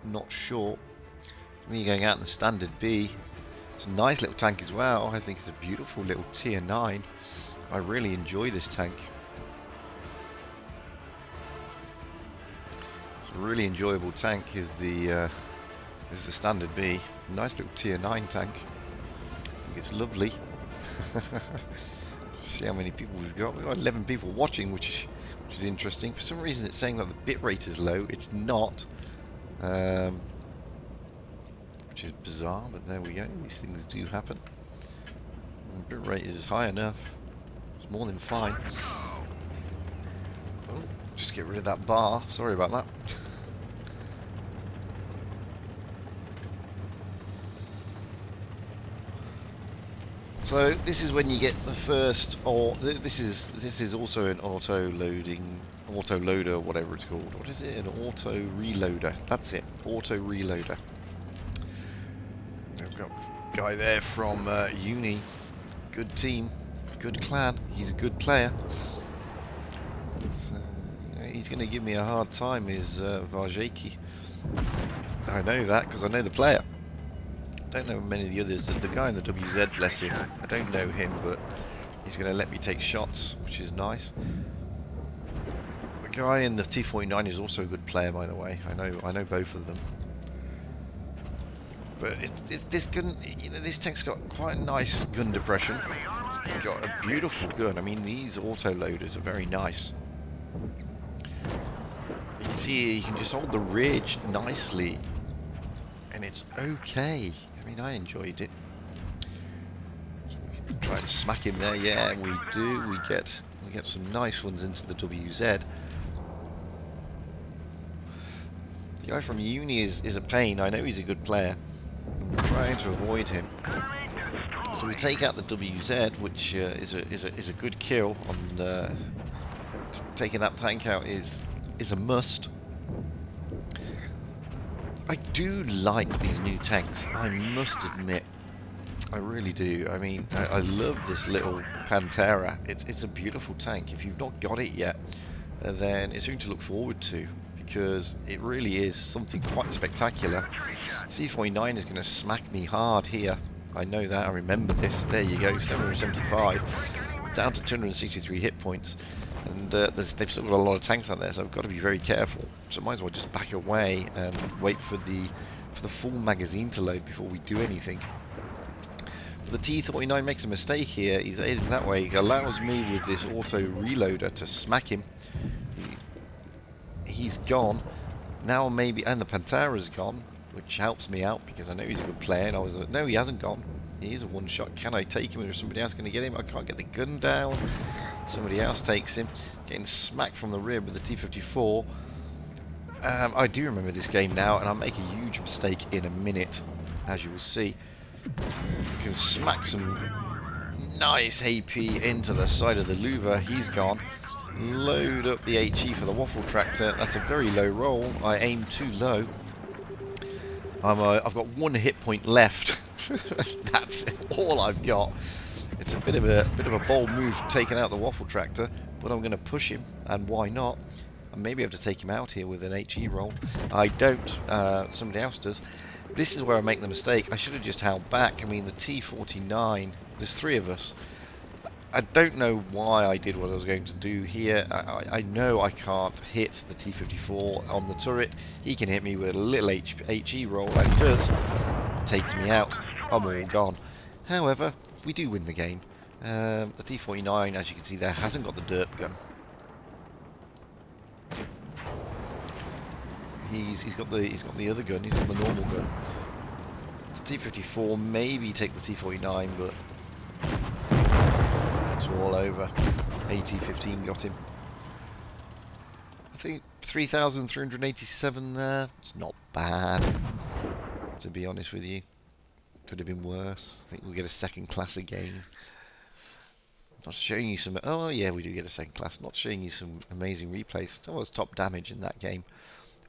Not sure. When you're going out in the standard B, it's a nice little tank as well. I think it's a beautiful little tier 9. I really enjoy this tank. It's a really enjoyable tank. Is the standard B. Nice little tier 9 tank. I think it's lovely. See how many people we've got. We've got 11 people watching, which is interesting. For some reason, it's saying that the bit rate is low. It's not. Which is bizarre, but there we go. These things do happen. Bit rate is high enough. It's more than fine. Oh, just get rid of that bar. Sorry about that. So this is when you get the first, or this is also an auto loader, whatever it's called. What is it? An auto reloader. That's it. Auto reloader. We've got a guy there from uni. Good team, good clan. He's a good player. So he's going to give me a hard time. Is Varjeki? I know that because I know the player. Don't know many of the others. The guy in the WZ, bless him, I don't know him, but he's going to let me take shots, which is nice. The guy in the T49 is also a good player, by the way. I know both of them. But this gun, you know, this tank's got quite a nice gun depression. It's got a beautiful gun. I mean, these auto loaders are very nice. You can see you can just hold the ridge nicely, and it's okay. I mean, I enjoyed it. So we try and smack him there. Yeah, we do. We get some nice ones into the WZ. The guy from uni is a pain. I know he's a good player. I'm trying to avoid him. So we take out the WZ, which is a good kill. On taking that tank out is a must. I do like these new tanks, I must admit. I really do. I mean, I love this little Pantera. It's a beautiful tank. If you've not got it yet, then it's something to look forward to, because it really is something quite spectacular. C49 is going to smack me hard here. I know that. I remember this. There you go, 775 down to 263 hit points. And they've still got a lot of tanks out there, so I've got to be very careful. So I might as well just back away and wait for the full magazine to load before we do anything. But the T39 makes a mistake here. He's aided that way. He allows me with this auto reloader to smack him. He's gone. Now maybe, and the Pantera's gone, which helps me out because I know he's a good player. And I was like, no, he hasn't gone. He is a one-shot. Can I take him, or is somebody else going to get him? I can't get the gun down. Somebody else takes him. Getting smacked from the rear with the T54. I do remember this game now, and I'll make a huge mistake in a minute, as you will see. You can smack some nice AP into the side of the louver. He's gone. Load up the HE for the waffle tractor. That's a very low roll. I aim too low. I've got one hit point left. That's all I've got. It's a bit of a bold move taking out the waffle tractor, but I'm going to push him, and why not? I maybe have to take him out here with an HE roll. I don't. Somebody else does. This is where I make the mistake. I should have just held back. I mean, the T49. There's three of us. I don't know why I did what I was going to do here. I know I can't hit the T54 on the turret. He can hit me with a little HE roll, and he does. Takes me out. I'm all gone. However, we do win the game. The T49, as you can see there, hasn't got the derp gun. He's got the other gun. He's got the normal gun. The T54 maybe take the T49, but it's all over. AT-15 got him. I think 3,387 there. It's not bad, to be honest with you. Could have been worse. I think we'll get a second class again. Not showing you some. Oh yeah, we do get a second class. Not showing you some amazing replays. That was top damage in that game.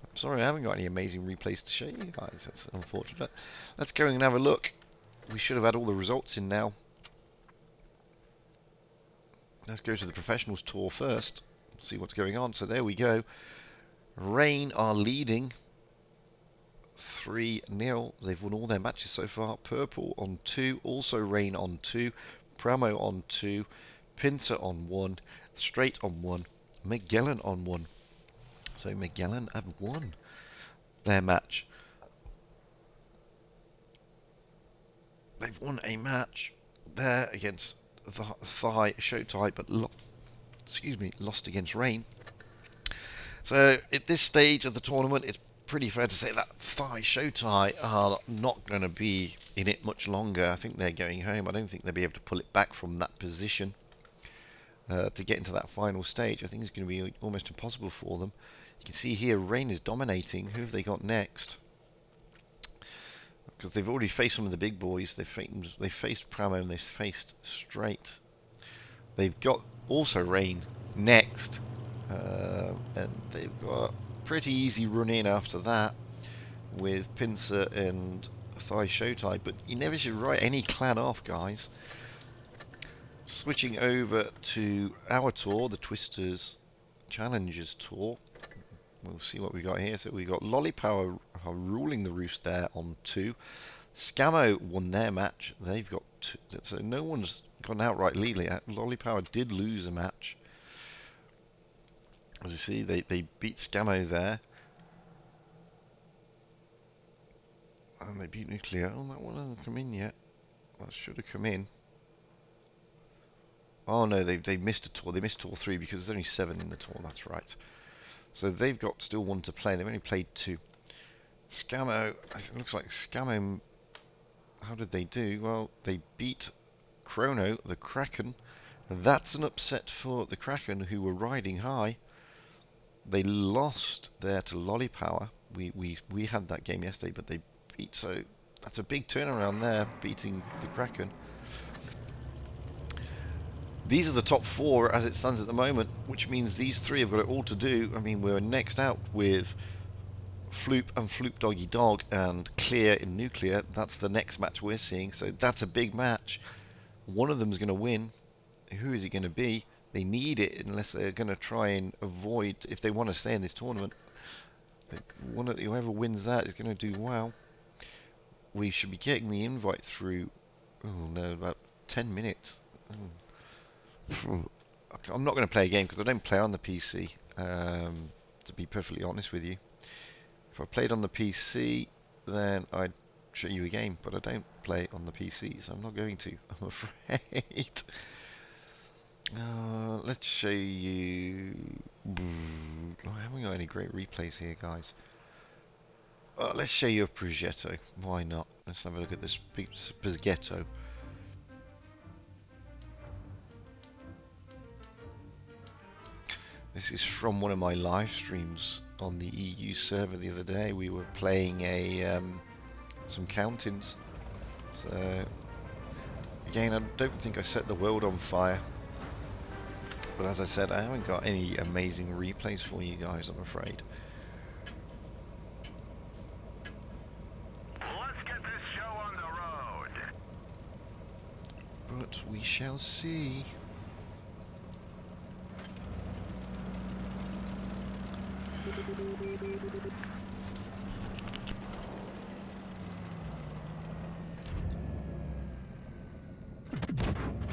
I'm sorry, I haven't got any amazing replays to show you guys. That's unfortunate. Let's go and have a look. We should have had all the results in now. Let's go to the professionals tour first. See what's going on. So there we go. Rain are leading 3-0. They've won all their matches so far. Purple on 2. Also Rain on 2. Pramo on 2. Pinter on 1. Straight on 1. Magellan on 1. So Magellan have won their match. They've won a match there against the Showtime, but lost against Rain. So at this stage of the tournament, it's pretty fair to say that Thai Showtie are not going to be in it much longer. I think they're going home. I don't think they'll be able to pull it back from that position to get into that final stage. I think it's going to be almost impossible for them. You can see here, Rain is dominating. Who have they got next? Because they've already faced some of the big boys. They faced Pramo and they've faced Straight. They've got also Rain next, and they've got a pretty easy run in after that with Pincer and Thai Showtie. But you never should write any clan off, guys. Switching over to our tour, the Twisters Challengers Tour. We'll see what we got here. So we got Lollipower ruling the roost there on 2. Scammo won their match. They've got 2. So no one's gone outright lead. Lollipower did lose a match. As you see, they beat Scammo there. And they beat Nuclear. Oh, that one hasn't come in yet. That should have come in. Oh no, they missed a tour. They missed tour 3 because there's only 7 in the tour. That's right. So they've got still 1 to play. They've only played 2. Scammo, it looks like Scammo, how did they do? Well, they beat Chrono, the Kraken. That's an upset for the Kraken, who were riding high. They lost there to Lollipower. We had that game yesterday, but they beat, so that's a big turnaround there, beating the Kraken. These are the top 4 as it stands at the moment, which means these 3 have got it all to do. I mean, we're next out with Floop and Floop Doggy Dog and Clear in Nuclear. That's the next match we're seeing, so that's a big match. One of them is going to win. Who is it going to be? They need it unless they're going to try and avoid, if they want to stay in this tournament. Whoever wins that is going to do well. We should be getting the invite through, oh no, about 10 minutes. Oh. I'm not going to play a game because I don't play on the PC, to be perfectly honest with you. If I played on the PC, then I'd show you a game, but I don't play on the PC, so I'm not going to, I'm afraid. Let's show you... I haven't got any great replays here, guys. Let's show you a Progetto. Why not? Let's have a look at this Progetto. This is from one of my live streams on the EU server the other day. We were playing some countings. So again, I don't think I set the world on fire. But as I said, I haven't got any amazing replays for you guys, I'm afraid. Let's get this show on the road. But we shall see.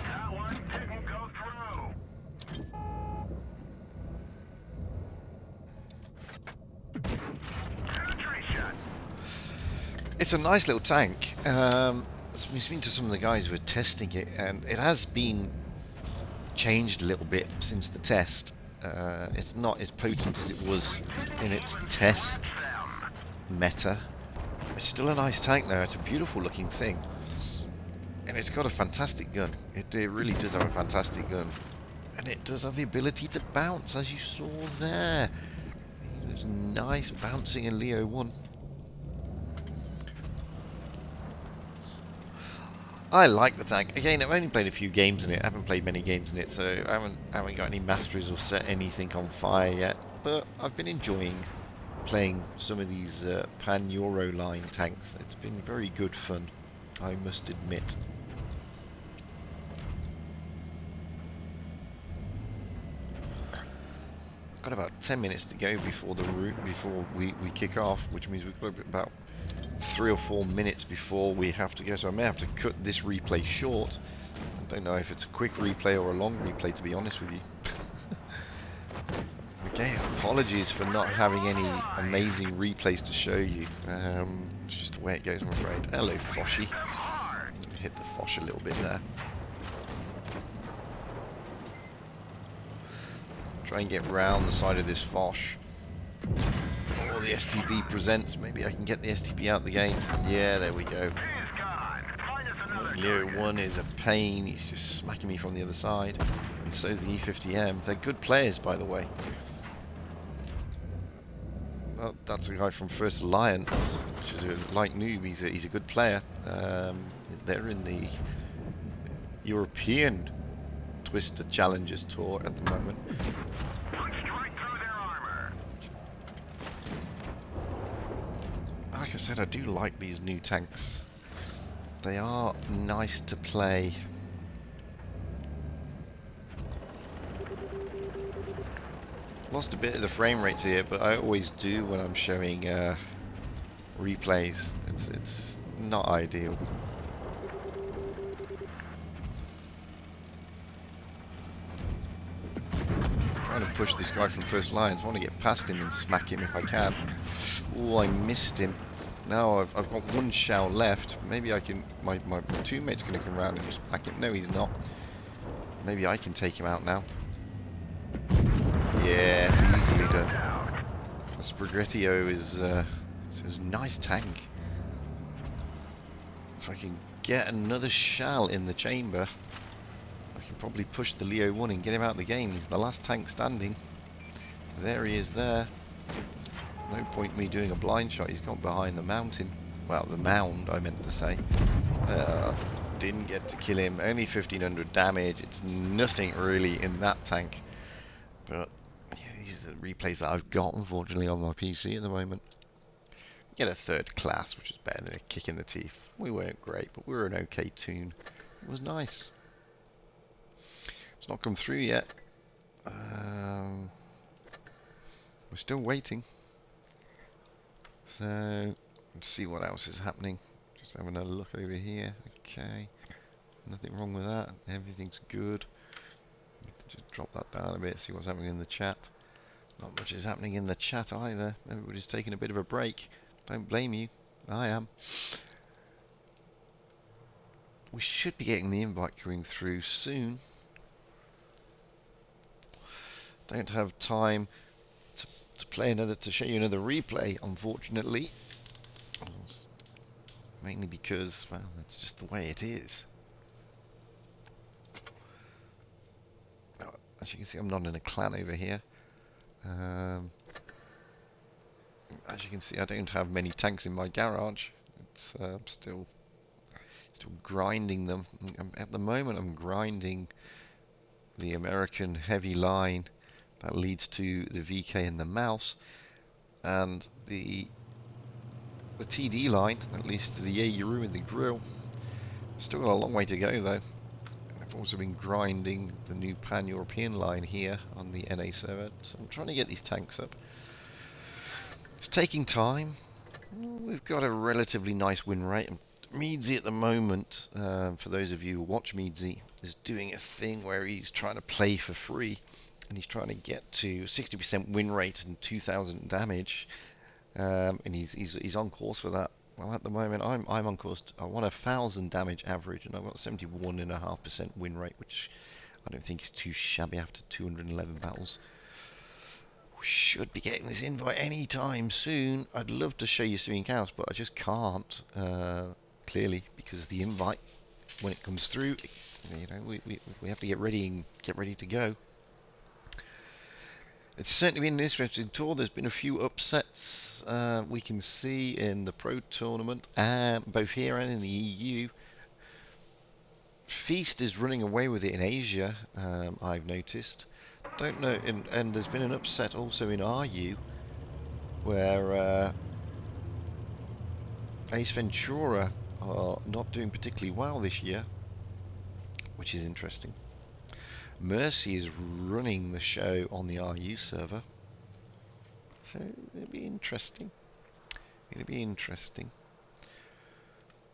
That one didn't go through. Penetrate shot. It's a nice little tank. We've been to some of the guys who are testing it, and it has been changed a little bit since the test. It's not as potent as it was in its test meta. It's still a nice tank though. It's a beautiful looking thing, and it's got a fantastic gun. It really does have a fantastic gun, and it does have the ability to bounce, as you saw there. It's nice bouncing in Leo 1. I like the tank. Again, I've only played a few games in it. I haven't played many games in it, so I haven't got any masteries or set anything on fire yet. But I've been enjoying playing some of these Pan-Euro line tanks. It's been very good fun, I must admit. Got about 10 minutes to go before we kick off, which means we've got about 3 or 4 minutes before we have to go, so I may have to cut this replay short. I don't know if it's a quick replay or a long replay, to be honest with you. Okay, apologies for not having any amazing replays to show you. It's just the way it goes, I'm afraid. Hello, Foshy. Hit the Fosh a little bit there. Try and get round the side of this Fosh. Oh, the STB presents. Maybe I can get the STB out of the game. Yeah, there we go. He's gone. Find us another Leo target. 1 is a pain. He's just smacking me from the other side. And so is the E50M. They're good players, by the way. Well, that's a guy from First Alliance, which is a light noob. He's a good player. They're in the European Twister Challengers Tour at the moment. Punched right through their armor. Like I said, I do like these new tanks. They are nice to play. Lost a bit of the frame rates here, but I always do when I'm showing replays. It's not ideal. Trying to push this guy from First Lines. I want to get past him and smack him if I can. Oh, I missed him. Now I've got one shell left. Maybe I can. My teammate's going to come around and just smack him. No, he's not. Maybe I can take him out now. Yeah, it's easily done. The Spaghettio is a nice tank. If I can get another shell in the chamber, I can probably push the Leo 1 and get him out of the game. He's the last tank standing. There he is there. No point me doing a blind shot. He's gone behind the mountain. Well, the mound, I meant to say. Didn't get to kill him. Only 1500 damage. It's nothing really in that tank. But yeah, these are the replays that I've got, unfortunately, on my PC at the moment. Get a third class, which is better than a kick in the teeth. We weren't great, but we were an okay tune. It was nice. It's not come through yet. We're still waiting. So, let's see what else is happening. Just having a look over here. Okay. Nothing wrong with that. Everything's good. Just drop that down a bit, see what's happening in the chat. Not much is happening in the chat either. Everybody's taking a bit of a break. Don't blame you. I am. We should be getting the invite coming through soon. Don't have time to show you another replay, unfortunately. Mainly because, well, that's just the way it is. As you can see, I'm not in a clan over here. As you can see, I don't have many tanks in my garage. It's still grinding them. At the moment, I'm grinding the American heavy line that leads to the VK and the mouse, and the TD line that leads to the Yaeru and the grill. Still got a long way to go though. I've also been grinding the new pan-European line here on the NA server, so I'm trying to get these tanks up. It's taking time. We've got a relatively nice win rate. Meadsy at the moment, for those of you who watch Meadsy, is doing a thing where he's trying to play for free, and he's trying to get to 60% win rate and 2,000 damage, and he's on course for that. Well, at the moment, I'm on course. I want 1,000 damage average, and I've got 71.5% win rate, which I don't think is too shabby after 211 battles. We should be getting this invite anytime soon. I'd love to show you something else, but I just can't, clearly, because the invite, when it comes through, you know, we have to get ready and get ready to go. It's certainly been an interesting tour. There's been a few upsets we can see in the Pro Tournament, both here and in the EU. Feast is running away with it in Asia, I've noticed. Don't know, and there's been an upset also in RU, where Ace Ventura are not doing particularly well this year, which is interesting. Mercy is running the show on the RU server, so it'll be interesting. It'll be interesting.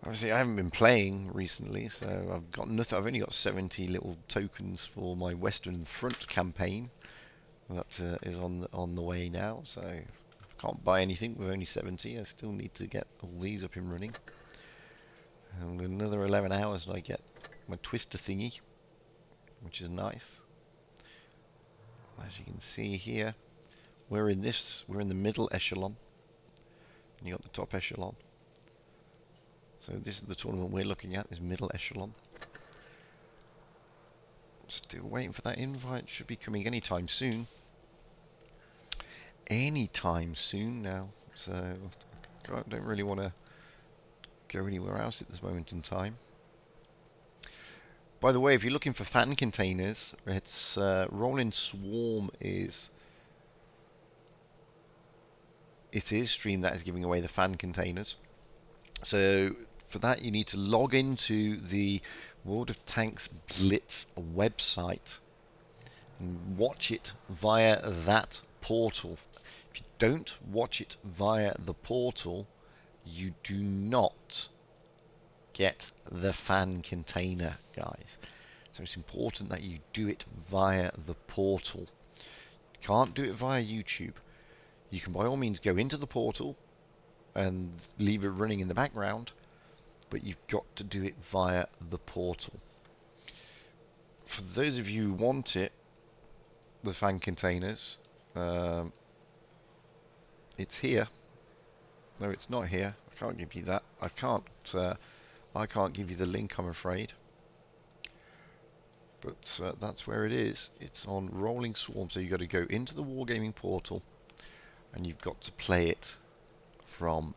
Obviously, I haven't been playing recently, so I've got nothing. I've only got 70 little tokens for my Western Front campaign. That is on the way now, so I can't buy anything with only 70. I still need to get all these up and running. And another 11 hours, and I get my Twister thingy, which is nice. As you can see here, we're in the middle echelon. and you got the top echelon. So this is the tournament we're looking at, this middle echelon. Still waiting for that invite. Should be coming anytime soon. Anytime soon now. So I don't really want to go anywhere else at this moment in time. By the way, if you're looking for fan containers, it's Rolling Swarm is Stream that is giving away the fan containers. So for that you need to log into the World of Tanks Blitz website and watch it via that portal. If you don't watch it via the portal, you do not get the fan container, guys. So it's important that you do it via the portal. You can't do it via YouTube. You can by all means go into the portal and leave it running in the background, but you've got to do it via the portal. For those of you who want it, the fan containers, it's here. No, it's not here. I can't give you that. I can't give you the link, I'm afraid. But that's where it is. It's on Rolling Swarm. So you've got to go into the Wargaming portal, and you've got to play it from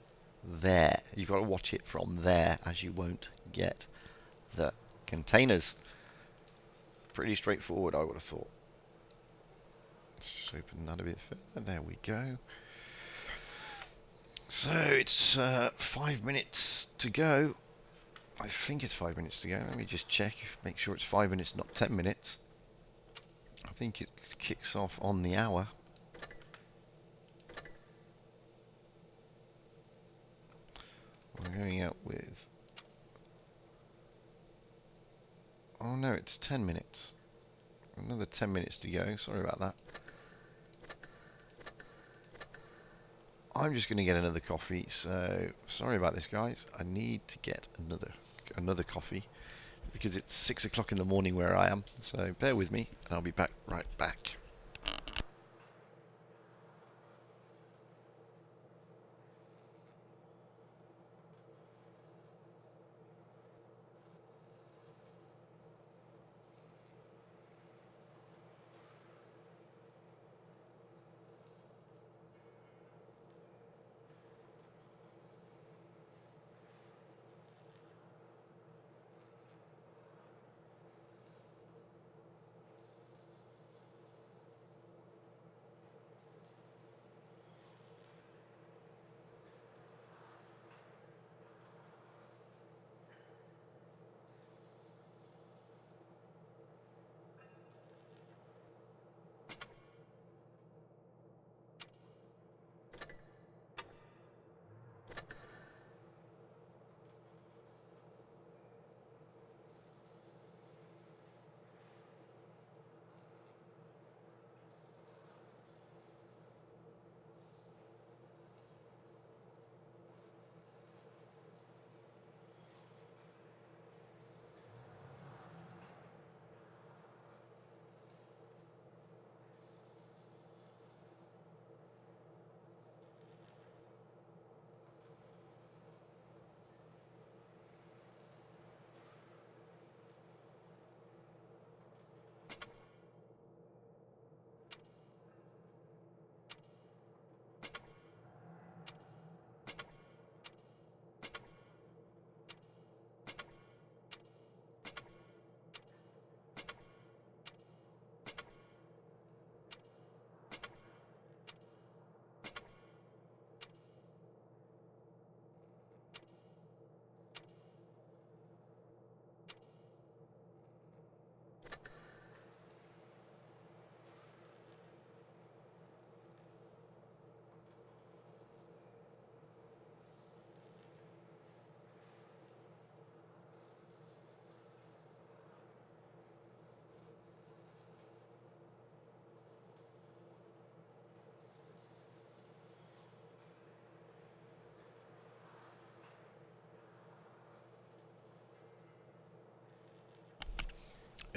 there. You've got to watch it from there, as you won't get the containers. Pretty straightforward, I would have thought. Let's just open that a bit further. There we go. So it's 5 minutes to go. I think it's 5 minutes to go. Let me just check, make sure it's 5 minutes, not 10 minutes. I think it kicks off on the hour. We're going out with... Oh no, it's 10 minutes. Another 10 minutes to go. Sorry about that. I'm just going to get another coffee, so sorry about this, guys. I need to get another coffee because it's 6 o'clock in the morning where I am. So bear with me, and I'll be back right back.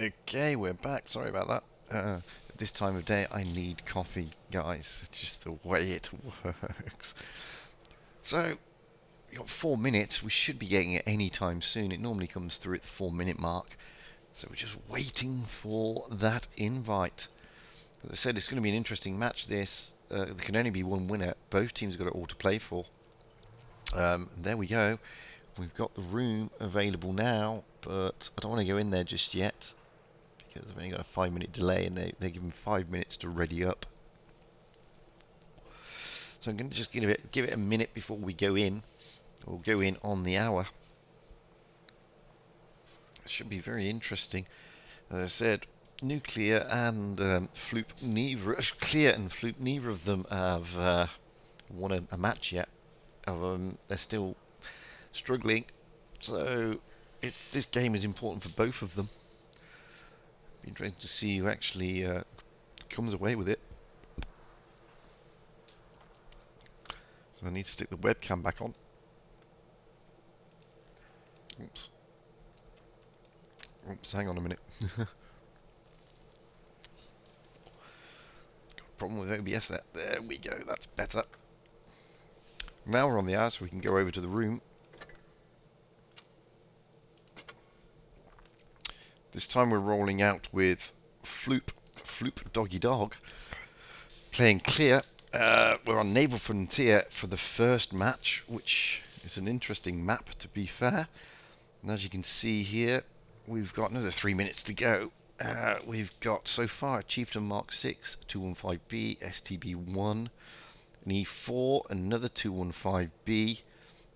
Okay, we're back. Sorry about that. At this time of day, I need coffee, guys. It's just the way it works. So, we've got 4 minutes. We should be getting it any time soon. It normally comes through at the 4-minute mark. So we're just waiting for that invite. As I said, it's going to be an interesting match, this. There can only be one winner. Both teams have got it all to play for. There we go. We've got the room available now, but I don't want to go in there just yet because I've only got a 5-minute delay and they're giving 5 minutes to ready up. So I'm going to just give it a minute before we go in. We'll go in on the hour. It should be very interesting. As I said, Nuclear and Floop, Clear and Floop, neither of them have won a match yet. They're still struggling, so this game is important for both of them. Be interesting to see who actually comes away with it. So I need to stick the webcam back on. Oops. Oops, hang on a minute. Got a problem with OBS there. There we go, that's better. Now we're on the hour, so we can go over to the room. This time we're rolling out with Floop Doggy Dog, playing Clear. We're on Naval Frontier for the first match, which is an interesting map, to be fair. And as you can see here, we've got another 3 minutes to go. We've got so far a Chieftain Mark 6, 215B, STB1, an E4, another 215B,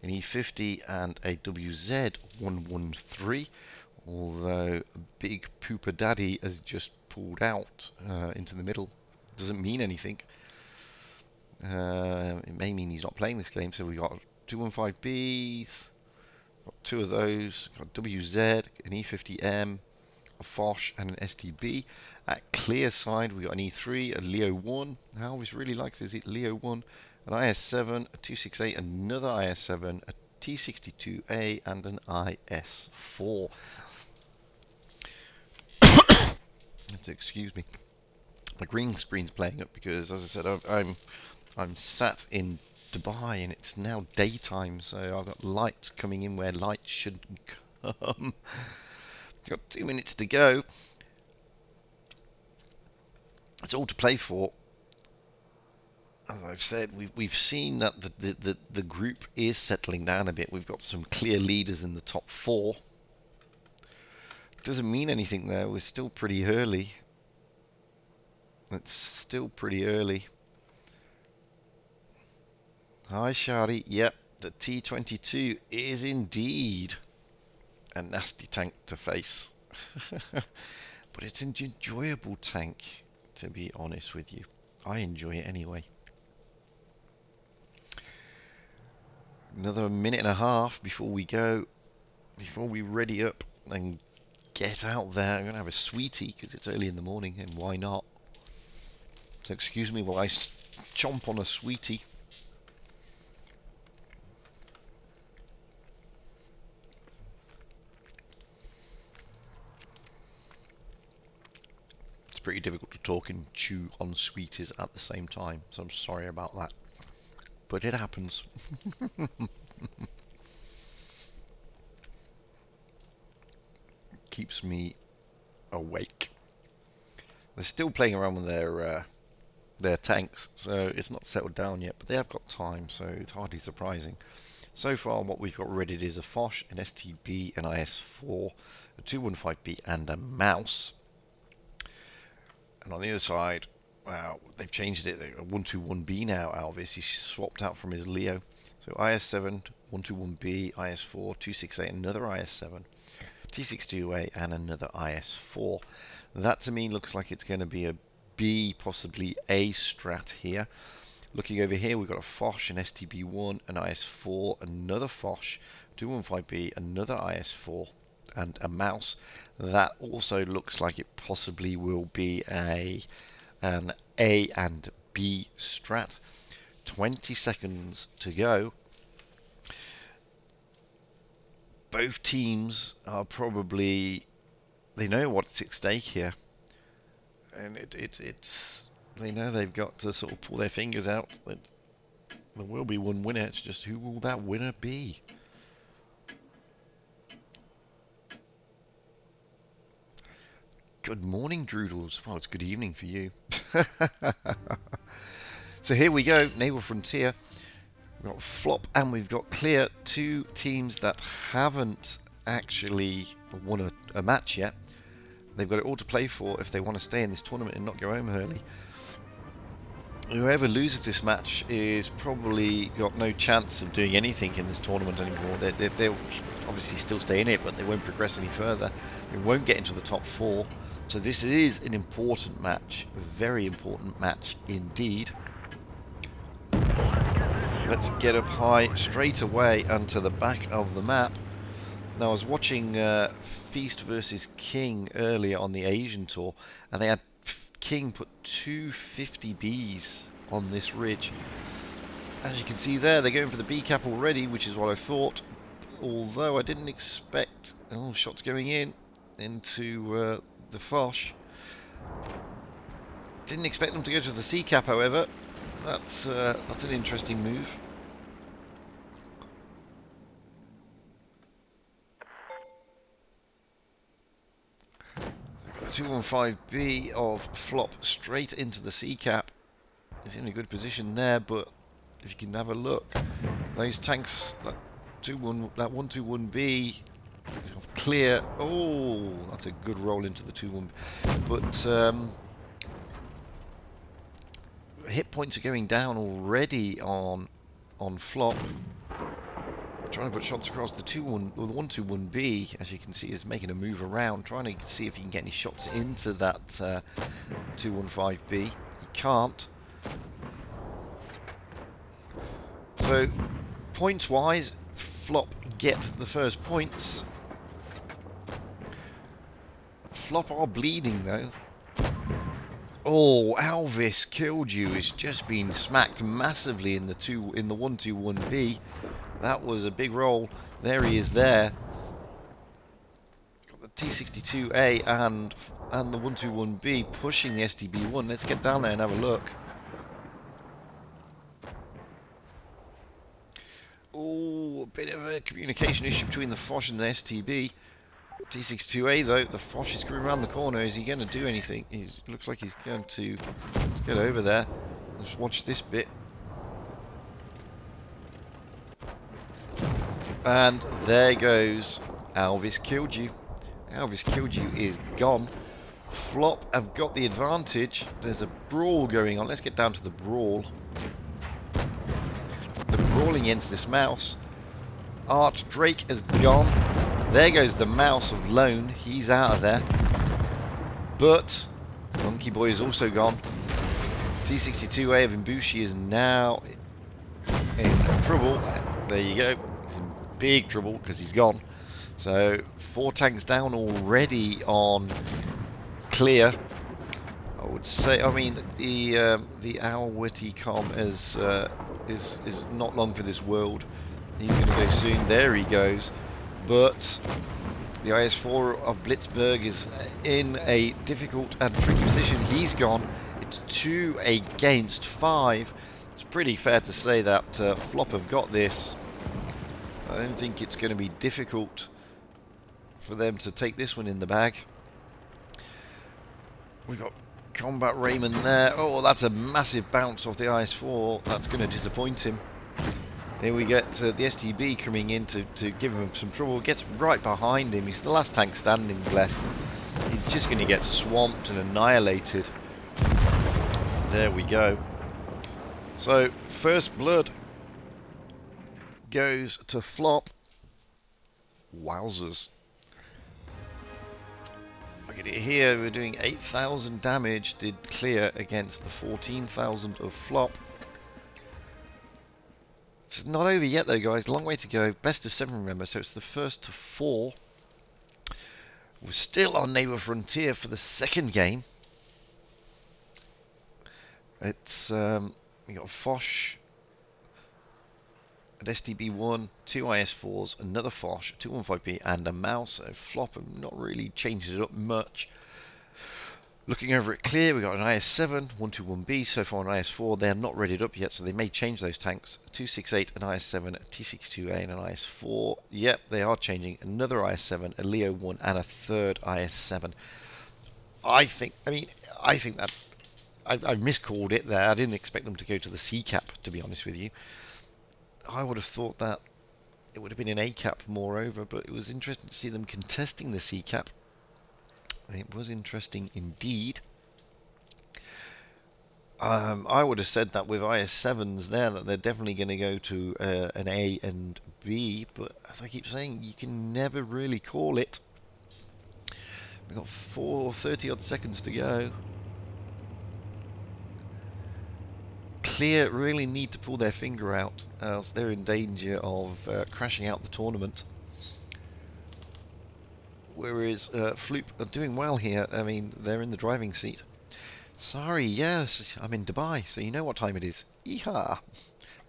an E50, and a WZ113. Although Big Pooper Daddy has just pulled out into the middle. Doesn't mean anything. It may mean he's not playing this game. So we got 215Bs, got two of those, got WZ, an E50M, a Foch, and an STB. At clear side, we got an E3, a Leo 1. I always really likes this Leo 1, an IS7, a 268, another IS7, a T62A, and an IS4. Excuse me. My green screen's playing up because, as I said, I'm sat in Dubai and it's now daytime, so I've got light coming in where light shouldn't come. Got 2 minutes to go. It's all to play for. As I've said, we've seen that the group is settling down a bit. We've got some clear leaders in the top 4. Doesn't mean anything though. We're still pretty early. It's still pretty early. Hi, Shari. Yep, the T22 is indeed a nasty tank to face. But it's an enjoyable tank, to be honest with you. I enjoy it anyway. Another minute and a half before we go, before we ready up and get out there. I'm going to have a sweetie because it's early in the morning, and why not? So excuse me while I chomp on a sweetie. It's pretty difficult to talk and chew on sweeties at the same time, so I'm sorry about that. But it happens. Keeps me awake. They're still playing around with their tanks, so it's not settled down yet, but they have got time, so it's hardly surprising. So far, what we've got ready is a Foch, an STB, an IS4, a 215B, and a mouse. And on the other side, wow, they've changed it. A 121B now, Alvis. He's swapped out from his Leo. So IS7, 121B, IS4, 268, another IS7, T62A, and another IS4. That to me looks like it's going to be a B, possibly A strat here. Looking over here, we've got a Foch, an STB1, an IS4, another Foch, 215B, another IS4, and a mouse. That also looks like it possibly will be an A and B strat. 20 seconds to go. Both teams are probably, they know what's at stake here, and it's they know they've got to sort of pull their fingers out. There will be one winner. It's just who will that winner be? Good morning, Droodles. Well, it's good evening for you. So here we go, Naval Frontier. We've got Flop and we've got Clear, two teams that haven't actually won a match yet. They've got it all to play for if they want to stay in this tournament and not go home early. Whoever loses this match is probably got no chance of doing anything in this tournament anymore. They'll obviously still stay in it, but they won't progress any further. They won't get into the top 4. So this is an important match, a very important match indeed. Let's get up high straight away onto the back of the map. Now I was watching Feast versus King earlier on the Asian tour, and they had King put 250 Bs on this ridge. As you can see there, they're going for the B cap already, which is what I thought. Although I didn't expect shots going into the Foch. Didn't expect them to go to the C cap, however. That's an interesting move. The 215B of Flop straight into the C cap. He's in a good position there, but if you can have a look, those tanks, that 121B Clear. Oh, that's a good roll into the 2-1. But hit points are going down already on Flop. Trying to put shots across the 121B, as you can see, is making a move around, trying to see if he can get any shots into that 215B. He can't. So, points-wise, Flop get the first points. Flop are bleeding though. Oh, Alvis killed you. It's just been smacked massively in the 121B. That was a big roll. There he is there. Got the T62A and the 121B pushing the STB1. Let's get down there and have a look. Oh, a bit of a communication issue between the Foch and the STB. T62A though, the Foch is coming around the corner. Is he going to do anything? He looks like he's going to get over there. Let's watch this bit. And there goes Alvis killed you. Alvis killed you is gone. Flop have got the advantage. There's a brawl going on. Let's get down to the brawl. The brawling against this mouse. Arch Drake has gone. There goes the mouse of Lone. He's out of there. But Monkey Boy is also gone. T62A of Imbushi is now in trouble. There you go. He's in big trouble because he's gone. So 4 tanks down already on Clear. I would say. I mean, the Owl Witty Com is not long for this world. He's going to go soon. There he goes. But the IS-4 of Blitzberg is in a difficult and tricky position. He's gone. It's 2 against 5. It's pretty fair to say that Flop have got this. I don't think it's going to be difficult for them to take this one in the bag. We've got Combat Raymond there. Oh, that's a massive bounce off the IS-4. That's going to disappoint him. Here we get the STB coming in to give him some trouble. Gets right behind him. He's the last tank standing, bless. He's just going to get swamped and annihilated. There we go. So, first blood goes to Flop. Wowzers. Look at it here. We're doing 8,000 damage. Did Clear against the 14,000 of Flop. It's not over yet though, guys. Long way to go. Best of 7, remember, so it's the first to 4. We're still on Naval Frontier for the second game. It's we got Foch at STB1, 2 IS-4s, another Foch, 215B, and a mouse. So Flop have not really changed it up much. Looking over at Clear, we've got an IS-7, 121B, so far an IS-4. They are not readied up yet, so they may change those tanks. 268, an IS-7, a T-62A, and an IS-4. Yep, they are changing. Another IS-7, a Leo 1, and a third IS-7. I think that I miscalled it there. I didn't expect them to go to the C cap, to be honest with you. I would have thought that it would have been an A cap moreover, but it was interesting to see them contesting the C cap. It was interesting indeed. I would have said that with IS-7s there, that they're definitely going to go to an A and B, but as I keep saying, you can never really call it. We've got 30 odd seconds to go. Clear really need to pull their finger out, else they're in danger of crashing out the tournament. Whereas Floop are doing well here. I mean, they're in the driving seat. Sorry, yes, I'm in Dubai, so you know what time it is. Yeehaw!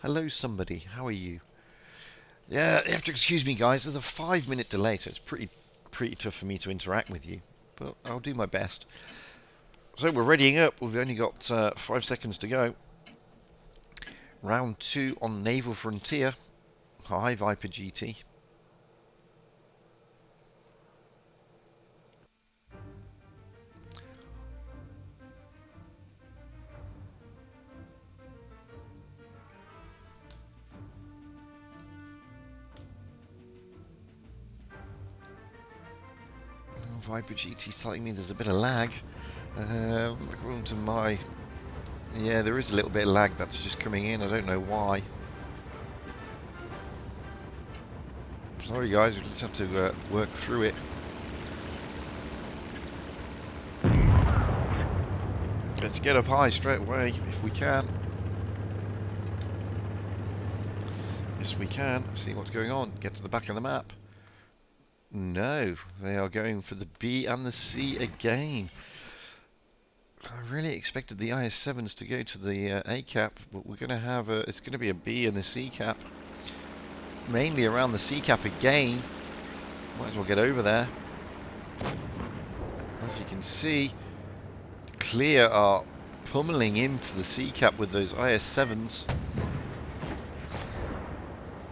Hello, somebody. How are you? Yeah, you have to excuse me, guys. There's a 5-minute delay, so it's pretty tough for me to interact with you. But I'll do my best. So we're readying up. We've only got 5 seconds to go. Round 2 on Naval Frontier. Hi, Viper GT. Viper GT's telling me there's a bit of lag. According to my... Yeah, there is a little bit of lag that's just coming in. I don't know why. Sorry guys, we just have to work through it. Let's get up high straight away, if we can. Yes, we can. See what's going on. Get to the back of the map. No, they are going for the B and the C again. I really expected the IS-7s to go to the A cap, but we're going to have it's going to be a B and a C cap. Mainly around the C cap again. Might as well get over there. As you can see, Clear are pummeling into the C cap with those IS-7s.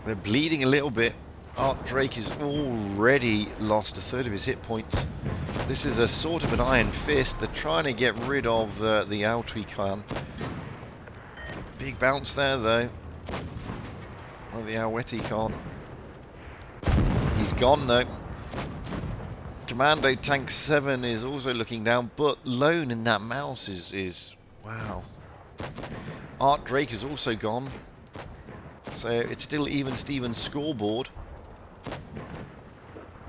They're bleeding a little bit. Art Drake has already lost a third of his hit points. This is a sort of an iron fist. They're trying to get rid of the Autwi clan. Big bounce there though. Or the Wotb Khan. He's gone though. Commando Tank 7 is also looking down, but lone in that mouse is wow. Art Drake is also gone. So it's still even Steven scoreboard.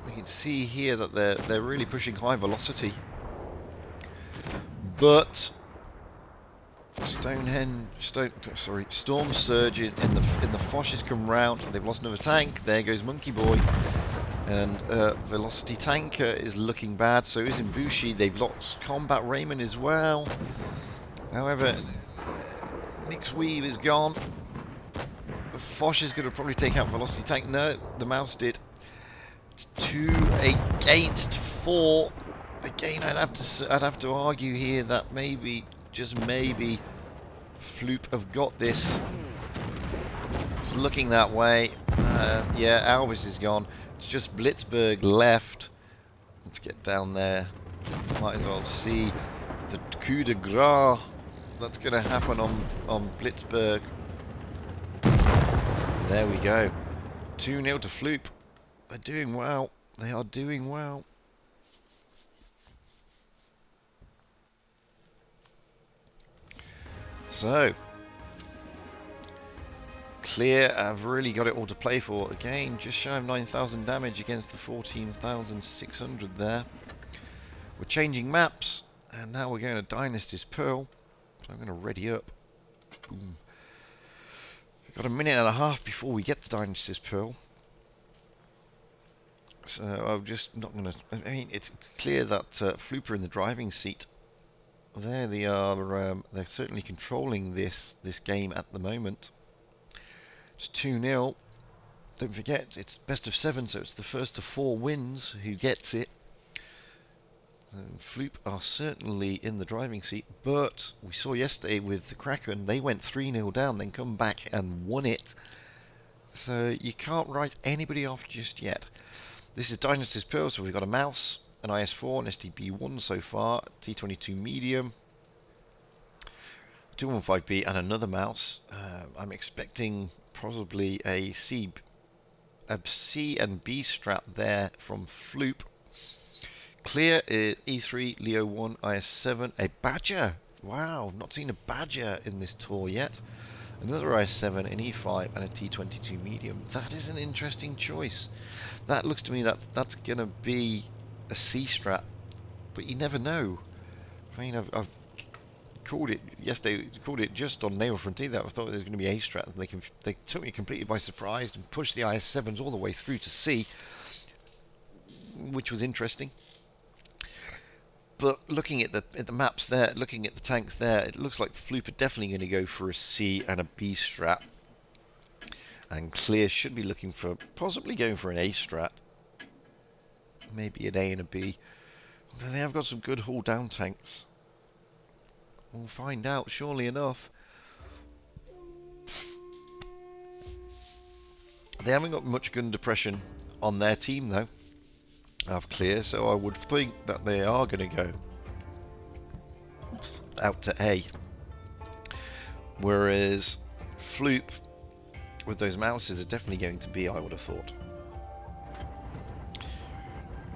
We can see here that they're really pushing high velocity. But Storm Surge in the Foch has come round. They've lost another tank. There goes Monkey Boy. And Velocity Tanker is looking bad. So is Imbushi. They've lost Combat Raymond as well. However, Nick's Weave is gone. The Foch is going to probably take out Velocity Tank. No, the mouse did. 2 against 4. Again, I'd have to argue here that maybe, just maybe, Floop have got this. It's looking that way. Yeah, Alvis is gone. It's just Blitzberg left. Let's get down there. Might as well see the coup de grace that's going to happen on Blitzberg. There we go. 2-0 to Floop. They're doing well. They are doing well. So, Clear have really got it all to play for. Again, just shy of 9,000 damage against the 14,600 there. We're changing maps, and now we're going to Dynasty's Pearl. So I'm going to ready up. Boom. We've got a minute and a half before we get to Dynasty's Pearl. So I'm just not going to... I mean, it's clear that Floop are in the driving seat. There they are. They're certainly controlling this game at the moment. It's 2-0. Don't forget, it's best of 7, so it's the first of 4 wins who gets it. Floop are certainly in the driving seat, but we saw yesterday with the Kraken, they went 3-0 down, then come back and won it. So you can't write anybody off just yet. This is Dynasty's Pearl, so we've got a mouse, an IS4, an STB1 so far, T22 medium, 215B, and another mouse. I'm expecting probably a C and B strat there from Floop. Clear is E3, Leo 1, IS7, a Badger. Wow, not seen a Badger in this tour yet. Another IS7, an E5, and a T22 medium. That is an interesting choice. That looks to me that's going to be a C strat, but you never know. I mean, I've called it yesterday. Called it just on Naval Frontier that I thought there was going to be A strat. And they took me completely by surprise and pushed the IS7s all the way through to C, which was interesting. But looking at the maps there, looking at the tanks there, it looks like Floop are definitely going to go for a C and a B strat. And Clear should be looking for, possibly going for an A strat. Maybe an A and a B. They have got some good hull down tanks. We'll find out, surely enough. They haven't got much gun depression on their team though. Have Clear, so I would think that they are going to go out to A. Whereas Floop with those mouses are definitely going to B, I would have thought.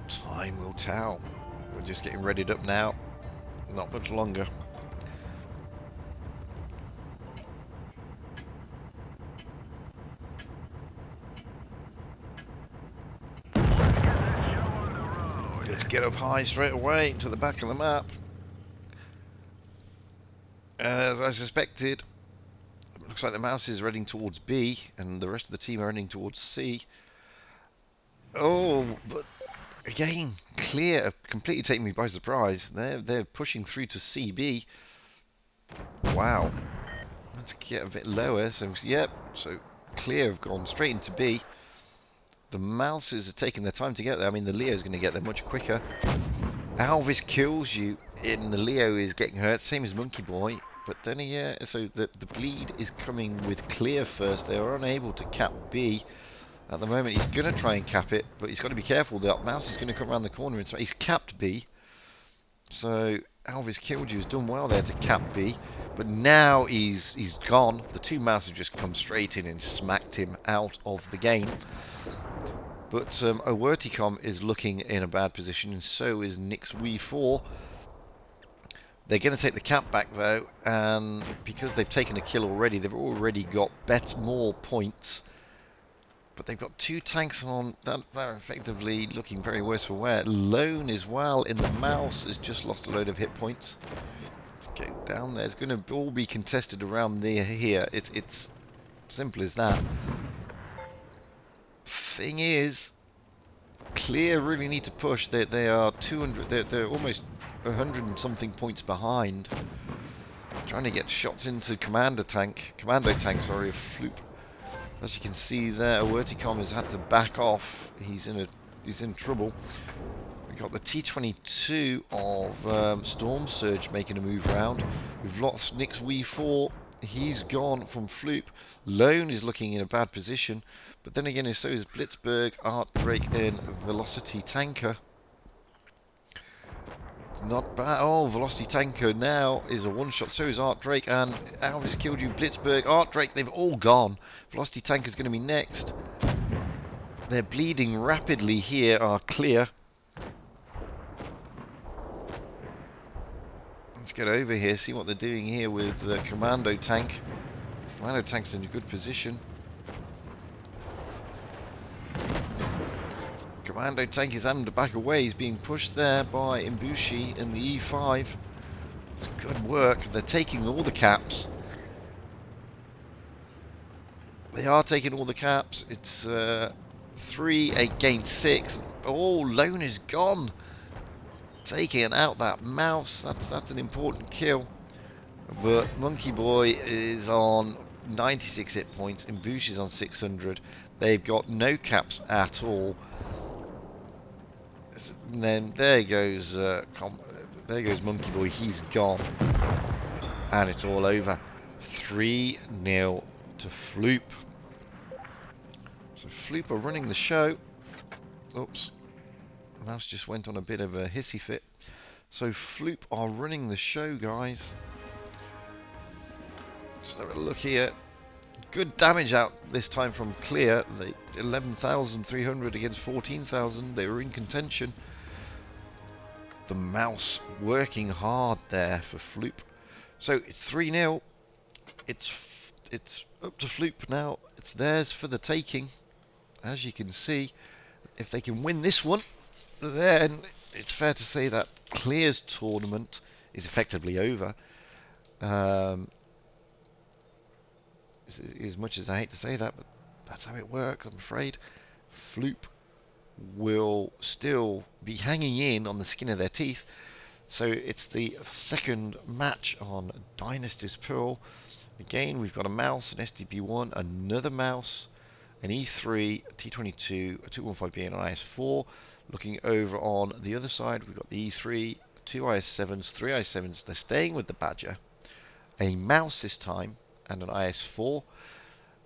Time will tell. We're just getting readied up now. Not much longer. Let's get up high straight away into the back of the map. As I suspected, it looks like the mouse is heading towards B and the rest of the team are heading towards C. Oh, but again, Clear completely taking me by surprise. They're pushing through to CB. Wow. Let's get a bit lower. So yep, so Clear have gone straight into B. The mouses are taking their time to get there. I mean, the Leo's going to get there much quicker. Alvis kills you, and the Leo is getting hurt, same as Monkey Boy. But then, yeah, so the bleed is coming with Clear first. They are unable to cap B. At the moment, he's going to try and cap it, but he's got to be careful. The mouse is going to come around the corner, and so he's capped B. So Alvis killed you has done well there to cap B. But now he's gone. The two mouses have just come straight in and smacked him out of the game. But Wotb is looking in a bad position, and so is Nick's Wee4. They're going to take the cap back though, and because they've taken a kill already, they've already got more points. But they've got two tanks on that are effectively looking very worse for wear. Lone as well in the mouse has just lost a load of hit points. Let's go down there. It's going to all be contested around here. It's simple as that. Thing is, Clear really need to push. They are 200. They're almost 100 and something points behind. Trying to get shots into commando tank, sorry, of Floop. As you can see there, Wotb has had to back off. He's in trouble. We've got the T22 of Storm Surge making a move round. We've lost Nick's Wee4. He's gone from Floop. Lone is looking in a bad position. But then again, so is Blitzberg, Art Drake, and Velocity Tanker. Not bad. Oh, Velocity Tanker now is a one-shot. So is Art Drake, and Alvis killed you. Blitzberg, Art Drake, they've all gone. Velocity Tanker is going to be next. They're bleeding rapidly here, are Clear. Let's get over here, see what they're doing here with the Commando Tank. Commando Tank's in a good position. Commando Tank is having to back away. He's being pushed there by Imbushi in the E5. It's good work. They're taking all the caps. They are taking all the caps. It's 3 against 6. Oh, Lone is gone. Taking out that mouse. That's an important kill. But Monkey Boy is on 96 hit points. Imbushi is on 600. They've got no caps at all. And then there goes Monkey Boy. He's gone, and it's all over. 3-0 to Floop. So Floop are running the show. Oops, mouse just went on a bit of a hissy fit. So Floop are running the show, guys. Let's have a look here. Good damage out this time from Clear. 11,300 against 14,000. They were in contention. The mouse working hard there for Floop. So it's 3-0. It's up to Floop now. It's theirs for the taking. As you can see, if they can win this one, then it's fair to say that Clear's tournament is effectively over. As much as I hate to say that, but that's how it works, I'm afraid. Floop will still be hanging in on the skin of their teeth. So it's the second match on Dynasty's Pearl. Again, we've got a mouse, an SDP1, another mouse, an E3, a T22, a 215B, and an IS4. Looking over on the other side, we've got the E3, 2 IS7s, 3 IS7s. They're staying with the Badger. A mouse this time, and an IS4.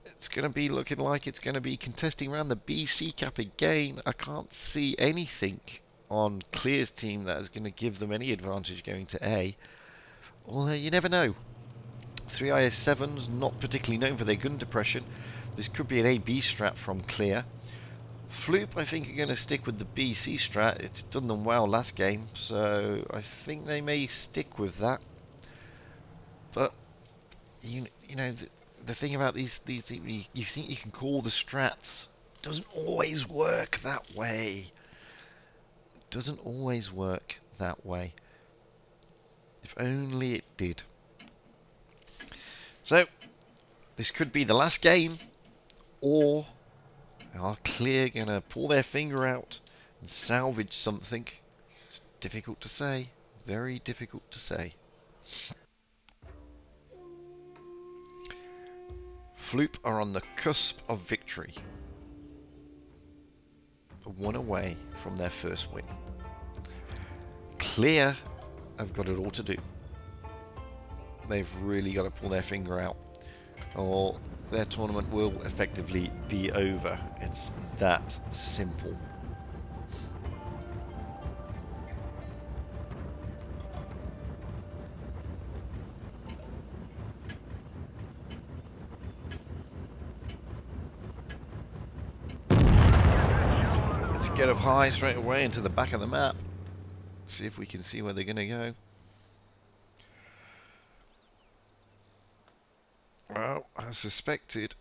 It's going to be looking like it's going to be contesting around the BC cap again. I can't see anything on Clear's team that is going to give them any advantage going to A. Although you never know. 3 IS7s, not particularly known for their gun depression. This could be an AB strat from Clear. Floop, I think, are going to stick with the BC strat. It's done them well last game, so I think they may stick with that. But you know the thing about these you think you can call the strats, doesn't always work that way. Doesn't always work that way. If only it did. So this could be the last game, or are Clear gonna pull their finger out and salvage something? It's difficult to say. Very difficult to say. Floop are on the cusp of victory. One away from their first win. Clear have got it all to do. They've really got to pull their finger out, or their tournament will effectively be over. It's that simple. Get up high straight away into the back of the map. See if we can see where they're going to go. Well, as suspected.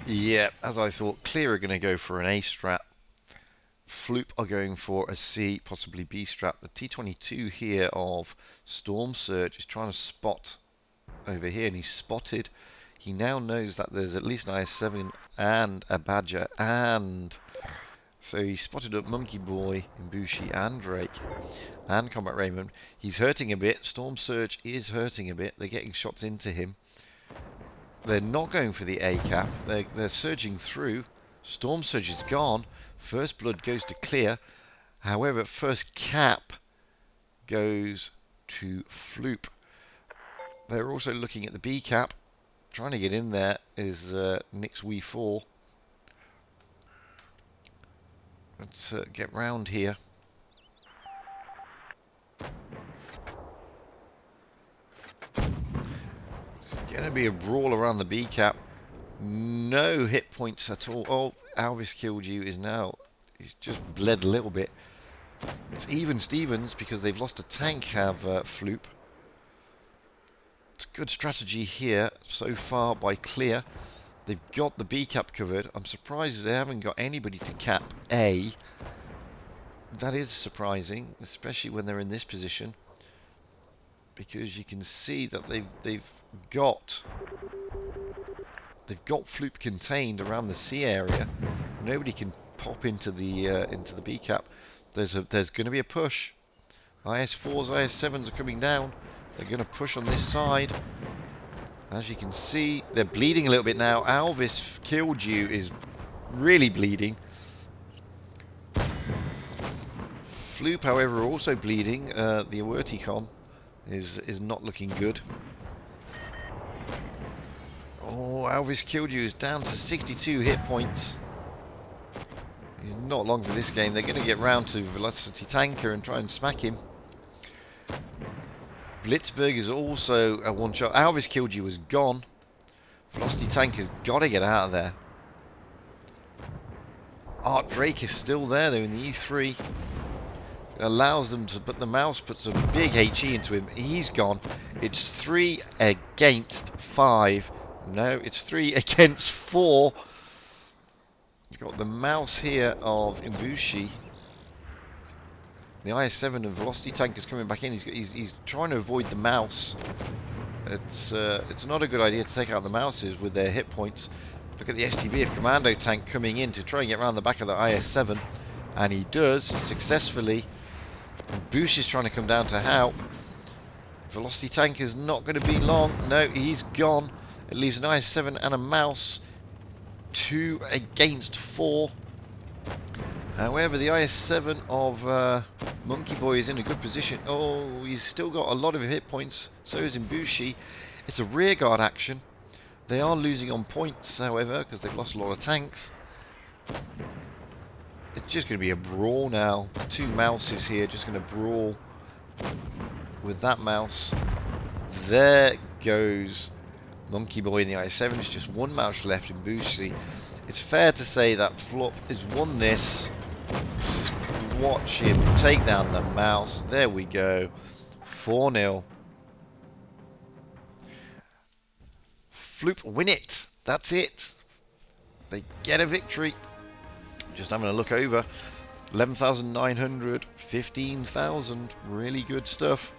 Yeah, as I thought, Clear are going to go for an A strat. Floop are going for a C, possibly B strat. The T22 here of Storm Surge is trying to spot over here, and he's spotted. He now knows that there's at least an IS7 and a Badger, and so he spotted up Monkey Boy, Imbushi, and Drake, and Combat Raymond. He's hurting a bit. Storm Surge is hurting a bit. They're getting shots into him. They're not going for the A cap. They're surging through. Storm Surge is gone. First blood goes to Clear. However, first cap goes to Floop. They're also looking at the B cap. Trying to get in there is Nick's Wee4. Let's get round here. It's going to be a brawl around the B cap. No hit points at all. Oh, Alvis killed you is now. He's just bled a little bit. It's even Stevens because they've lost a tank, have Floop. It's good strategy here so far by Clear. They've got the B cap covered. I'm surprised they haven't got anybody to cap A. That is surprising, especially when they're in this position, because you can see that they've got Floop contained around the C area. Nobody can pop into the B cap. There's going to be a push. IS4s, IS7s are coming down. They're going to push on this side. As you can see, they're bleeding a little bit now. Alvis killed you is really bleeding. Floop, however, also bleeding. The Awerticon is not looking good. Oh, Alvis Killdew is down to 62 hit points. He's not long for this game. They're going to get round to Velocity Tanker and try and smack him. Blitzberg is also a one-shot. Alvis Killdew was gone. Velocity Tanker's got to get out of there. Art Drake is still there, though, in the E3. It allows them to, but the mouse puts a big HE into him. He's gone. It's 3 against 5. No, it's 3 against 4. You've got the mouse here of Ibushi. The IS-7 and Velocity Tank is coming back in. He's trying to avoid the mouse. It's not a good idea to take out the mouses with their hit points. Look at the STB of Commando Tank coming in to try and get around the back of the IS-7. And he does, successfully. And Bush is trying to come down to help. Velocity Tank is not going to be long. No, he's gone. It leaves an IS-7 and a mouse. 2 against 4. However, the IS-7 of Monkey Boy is in a good position. Oh, he's still got a lot of hit points. So is Ibushi. It's a rearguard action. They are losing on points, however, because they've lost a lot of tanks. It's just going to be a brawl now. 2 mouses here, just going to brawl with that mouse. There goes Monkey Boy in the IS-7. It's just 1 mouse left in Ibushi. It's fair to say that Flop has won this. Just watch him take down the mouse. There we go. 4-0. Floop win it. That's it. They get a victory. Just having a look over. 11,900, 15,000. Really good stuff.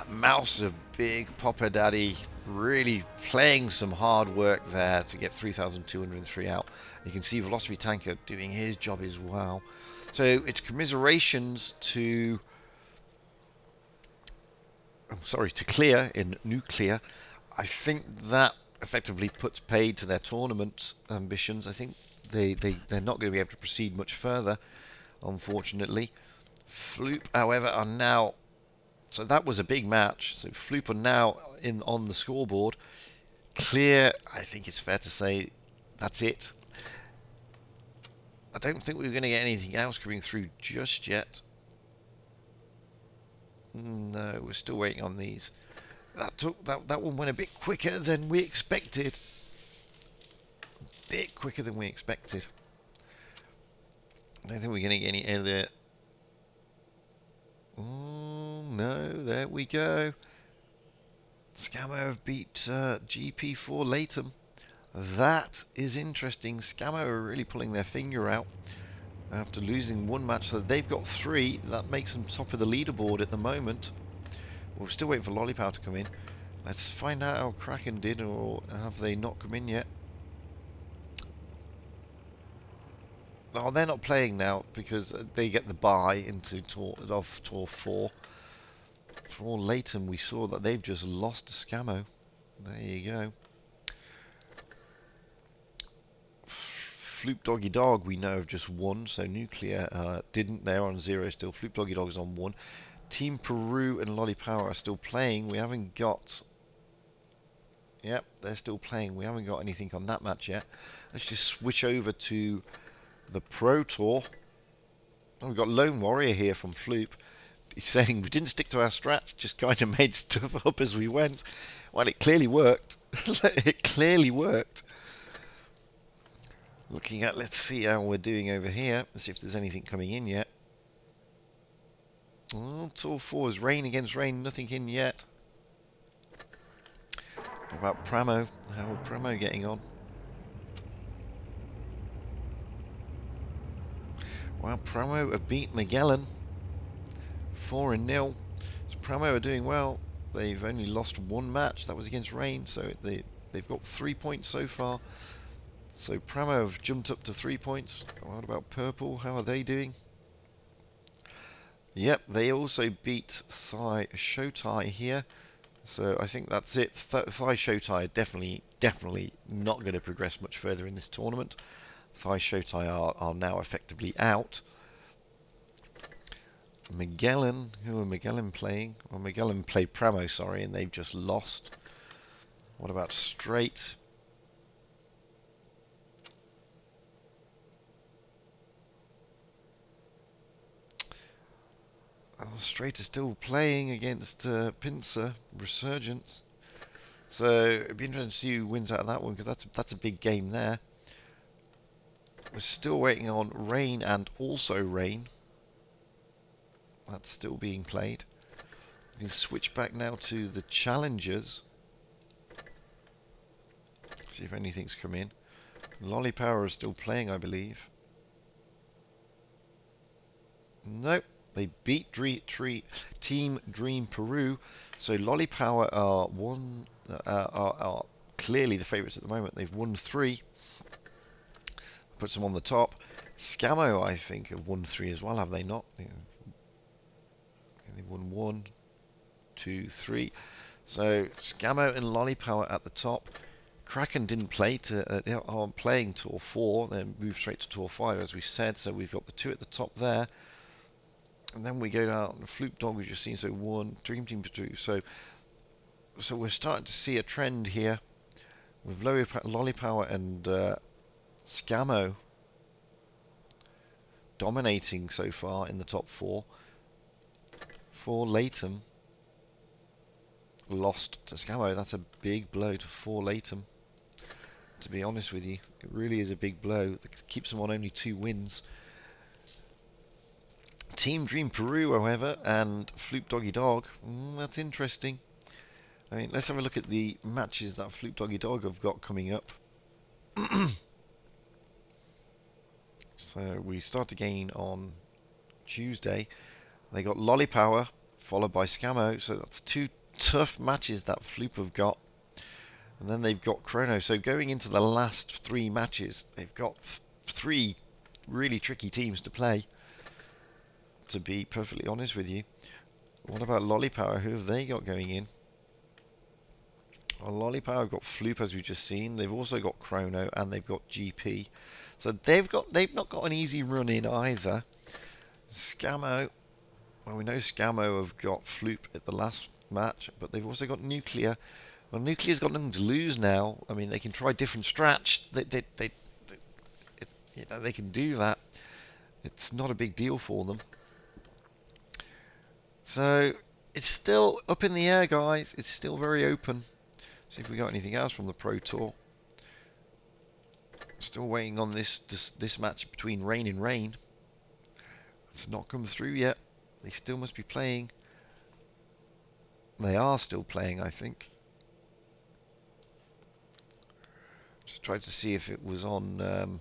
Mouse, a big popper daddy. Really playing some hard work there to get 3,203 out. You can see Velocity Tanker doing his job as well. So it's commiserations to... to Clear in Nuclear. I think that effectively puts paid to their tournament ambitions. I think they're not going to be able to proceed much further, unfortunately. Floop, however, are now... So that was a big match. So Floop are now on the scoreboard. Clear, I think it's fair to say that's it. I don't think we're going to get anything else coming through just yet. No, we're still waiting on these. That one went a bit quicker than we expected. A bit quicker than we expected. I don't think we're going to get any earlier. Oh, no, there we go. Scammo have beat GP4 Latham. That is interesting. Scammo are really pulling their finger out after losing 1 match. So they've got 3. That makes them top of the leaderboard at the moment. We're still waiting for Lollipop to come in. Let's find out how Kraken did, or have they not come in yet? Oh, they're not playing now because they get the bye into Tour 4. For Latham, we saw that they've just lost to Scammo. There you go. Floop Doggy Dog, we know, have just won. So Nuclear didn't. They're on 0 still. Floop Doggy Dog is on 1. Team Peru and Lolly Power are still playing. We haven't got... Yep, they're still playing. We haven't got anything on that match yet. Let's just switch over to the Pro Tour. Oh, we've got Lone Warrior here from Floop. He's saying we didn't stick to our strats, just kind of made stuff up as we went. Well, it clearly worked. It clearly worked. Looking at, let's see how we're doing over here. Let's see if there's anything coming in yet. Oh, Tour 4 is rain against rain, nothing in yet. What about Pramo? How is Pramo getting on? Well, Pramo have beat Magellan 4-0. So Pramo are doing well. They've only lost 1 match. That was against Rain, so they've got 3 points so far. So Pramo have jumped up to 3 points. What about Purple? How are they doing? Yep, they also beat Thai Showtie here. So I think that's it. Thai Showtie are definitely not going to progress much further in this tournament. Thai Showtie are now effectively out. Magellan, who are Magellan playing? Well, Magellan played Pramo, sorry, and they've just lost. What about Straight? Oh, Straight is still playing against Pincer, Resurgence. So it'd be interesting to see who wins out of that one, because that's a big game there. We're still waiting on Rain and also Rain. That's still being played. We can switch back now to the challengers. See if anything's come in. Lolly Power is still playing, I believe. Nope. They beat Team Dream Peru. So Lolly Power are clearly the favourites at the moment. They've won 3. Puts them on the top. Scammo, I think, have won 3 as well, have they not? They've won 1, 2, 3. So Scammo and Lolly Power at the top. Kraken didn't play they aren't playing Tour 4. They moved straight to Tour 5, as we said. So we've got the 2 at the top there. And then we go down, Floop Dog, we've just seen, so 1, Dream Team 2. So we're starting to see a trend here with Lolly Power and Scammo dominating so far in the top 4. For Latham lost to Scammo. That's a big blow to For Latham, to be honest with you. It really is a big blow that keeps them on only 2 wins. Team Dream Peru, however, and Floop Doggy Dog, that's interesting. I mean, let's have a look at the matches that Floop Doggy Dog have got coming up. So we start again on Tuesday. They got Lolly Power, followed by Scammo, so that's 2 tough matches that Floop have got. And then they've got Chrono. So going into the last 3 matches, they've got 3 really tricky teams to play, to be perfectly honest with you. What about Lolly Power? Who have they got going in? Well, Lolly Power have got Floop, as we've just seen. They've also got Chrono, and they've got GP. So they've not got an easy run in either. Scammo, well, we know Scammo have got Floop at the last match, but they've also got Nuclear. Well, Nuclear's got nothing to lose now. I mean, they can try different strats. They can do that. It's not a big deal for them. So it's still up in the air, guys. It's still very open. See if we got anything else from the Pro Tour. Still waiting on this match between Rain and Rain. It's not come through yet. They still must be playing. They are still playing, I think. Just tried to see if it was on.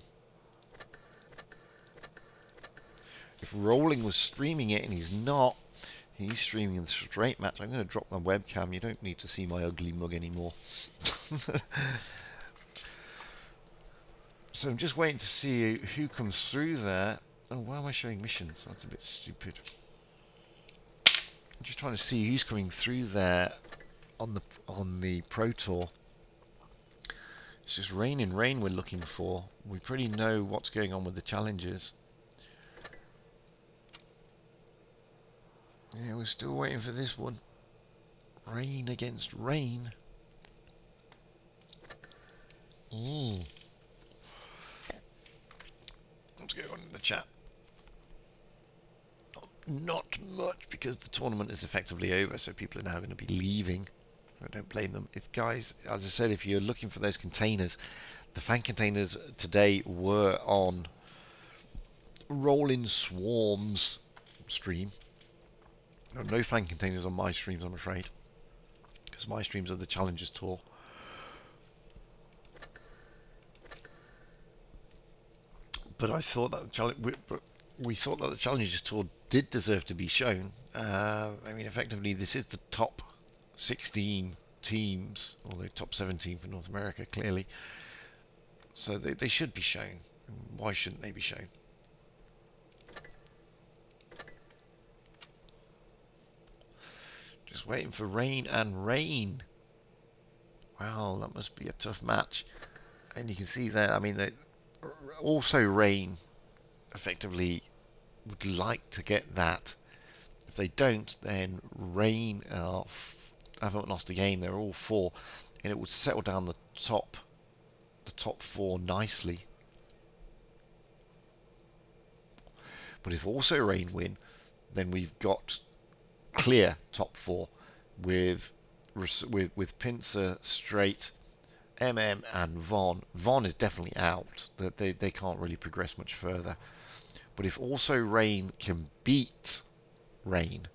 If Rolling was streaming it, and he's not. He's streaming the straight match. I'm going to drop my webcam. You don't need to see my ugly mug anymore. So I'm just waiting to see who comes through there. Oh, why am I showing missions? That's a bit stupid. I'm just trying to see who's coming through there on the Pro Tour. It's just Rain and Rain we're looking for. We pretty know what's going on with the challenges. Yeah, we're still waiting for this one. Rain against Rain. What's going on in the chat? Not much, because the tournament is effectively over, so people are now going to be leaving. I don't blame them. If guys, as I said, if you're looking for those containers, the fan containers today were on Rolling Swarms stream. No fan containers on my streams, I'm afraid, because my streams are the Challengers Tour. But I thought that we thought that the Challengers Tour did deserve to be shown. I mean, effectively, this is the top 16 teams, or the top 17 for North America, clearly. So they should be shown. Why shouldn't they be shown? Just waiting for Rain and Rain. Wow, that must be a tough match. And you can see there, I mean, also Rain effectively would like to get that they don't, then Rain haven't lost a game. They're all 4, and it would settle down the top 4 nicely. But if also Rain win, then we've got clear top 4 with Pincer, Straight, MM, and Von. Von is definitely out. They can't really progress much further. But if also Rain can beat Rain,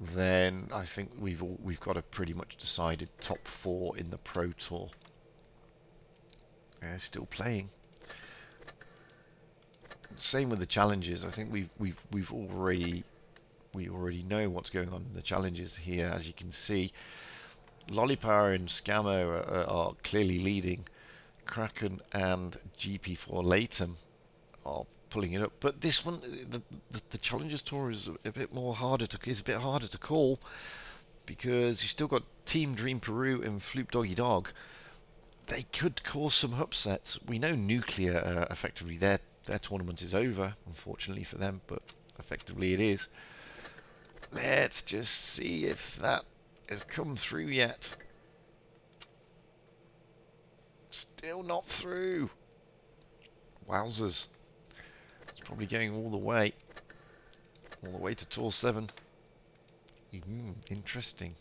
then I think we've got a pretty much decided top 4 in the Pro Tour. Still playing. Same with the challenges. I think we already know what's going on in the challenges here. As you can see, Lollipower and Scammo are clearly leading. Kraken and GP4 Latham are pulling it up. But this one, the Challengers Tour is a bit harder to call, because you still got Team Dream Peru and Floop Doggy Dog. They could cause some upsets. We know Nuclear effectively their tournament is over, unfortunately for them, but effectively it is. Let's just see if that has come through yet. Still not through. Wowzers. It's probably going all the way to Tour 7. Interesting.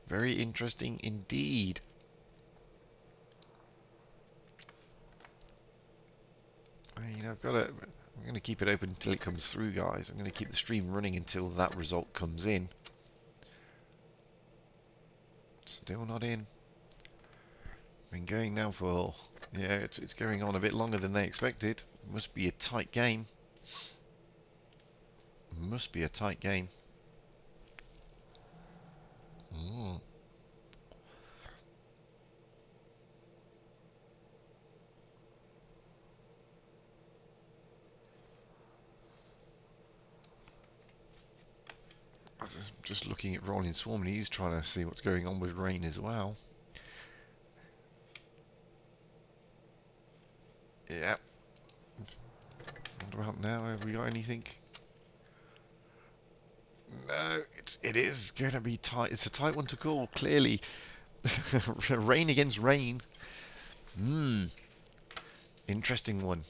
Very interesting indeed. I'm going to keep it open until it comes through, guys. I'm going to keep the stream running until that result comes in. Still not in. Been going now for, it's going on a bit longer than they expected. Must be a tight game. Must be a tight game. Just looking at Rolling Swarm, and he's trying to see what's going on with Rain as well. Yeah. What about now? Have we got anything? No, it is going to be tight. It's a tight one to call, clearly. Rain against Rain. Interesting one.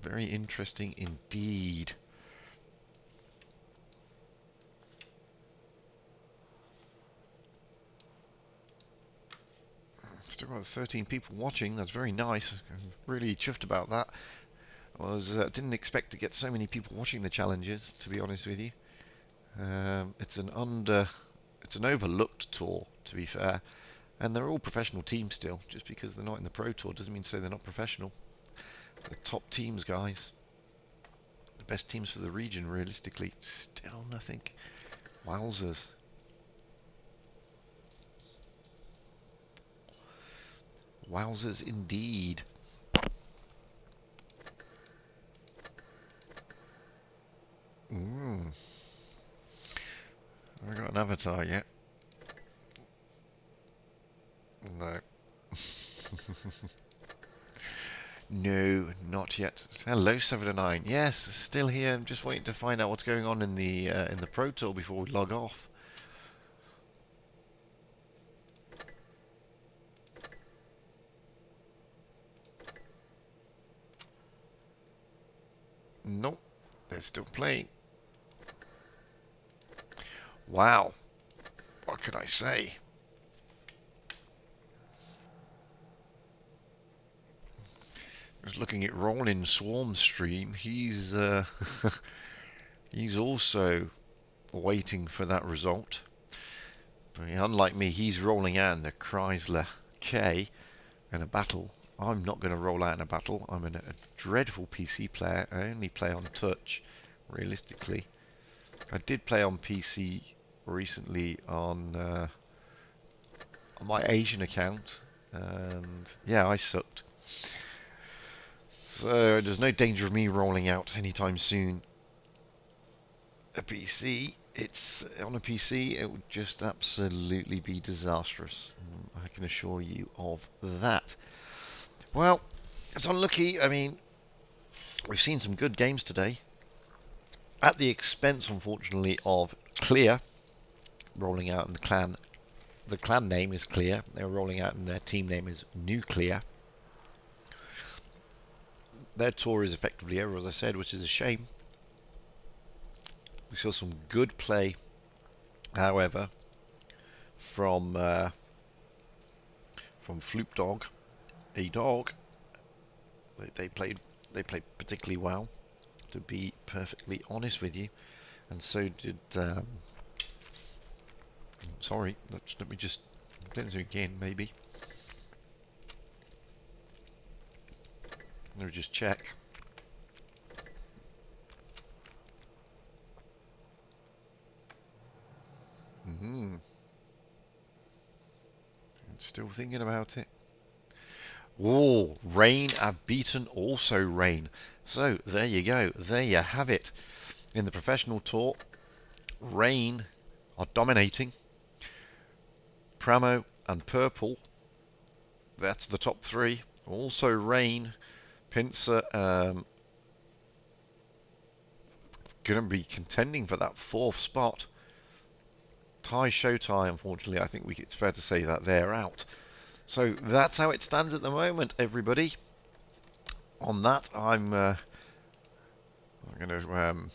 Very interesting indeed. Still got 13 people watching. That's very nice. I'm really chuffed about that. Didn't expect to get so many people watching the challenges, to be honest with you. It's an overlooked tour, to be fair, and they're all professional teams still. Just because they're not in the Pro Tour doesn't mean to say they're not professional. The top teams, guys. The best teams for the region, realistically. Still nothing. Wowzers. Wowzers indeed. Have I got an avatar yet? No. No, not yet. Hello, 709. Yes, still here. I'm just waiting to find out what's going on in the Pro Tour before we log off. Nope, they're still playing. Wow, what can I say? Just looking at Ronin Swarm's stream, he's he's also waiting for that result. But unlike me, he's rolling out in the Chrysler K in a battle. I'm not going to roll out in a battle. I'm a dreadful PC player. I only play on touch, realistically. I did play on PC recently on my Asian account, and yeah, I sucked. So there's no danger of me rolling out anytime soon. A PC, on a PC, it would just absolutely be disastrous. I can assure you of that. Well, it's unlucky. I mean, we've seen some good games today, at the expense, unfortunately, of Clear rolling out in the clan. The clan name is Clear. They're rolling out and their team name is Nuclear. Their tour is effectively over, as I said, which is a shame. We saw some good play, however, from Floop Dog, a dog. They played particularly well, to be perfectly honest with you, and so did. Sorry, let me just do again, maybe. Let me just check. Still thinking about it. Oh, Rain have beaten also Rain. So there you go. There you have it. In the professional tour, Rain are dominating. Pramo and Purple, that's the top three. Also Rain, Pincer, going to be contending for that fourth spot. Thai Showtime, unfortunately, I think it's fair to say that they're out. So that's how it stands at the moment, everybody. On that, I'm going to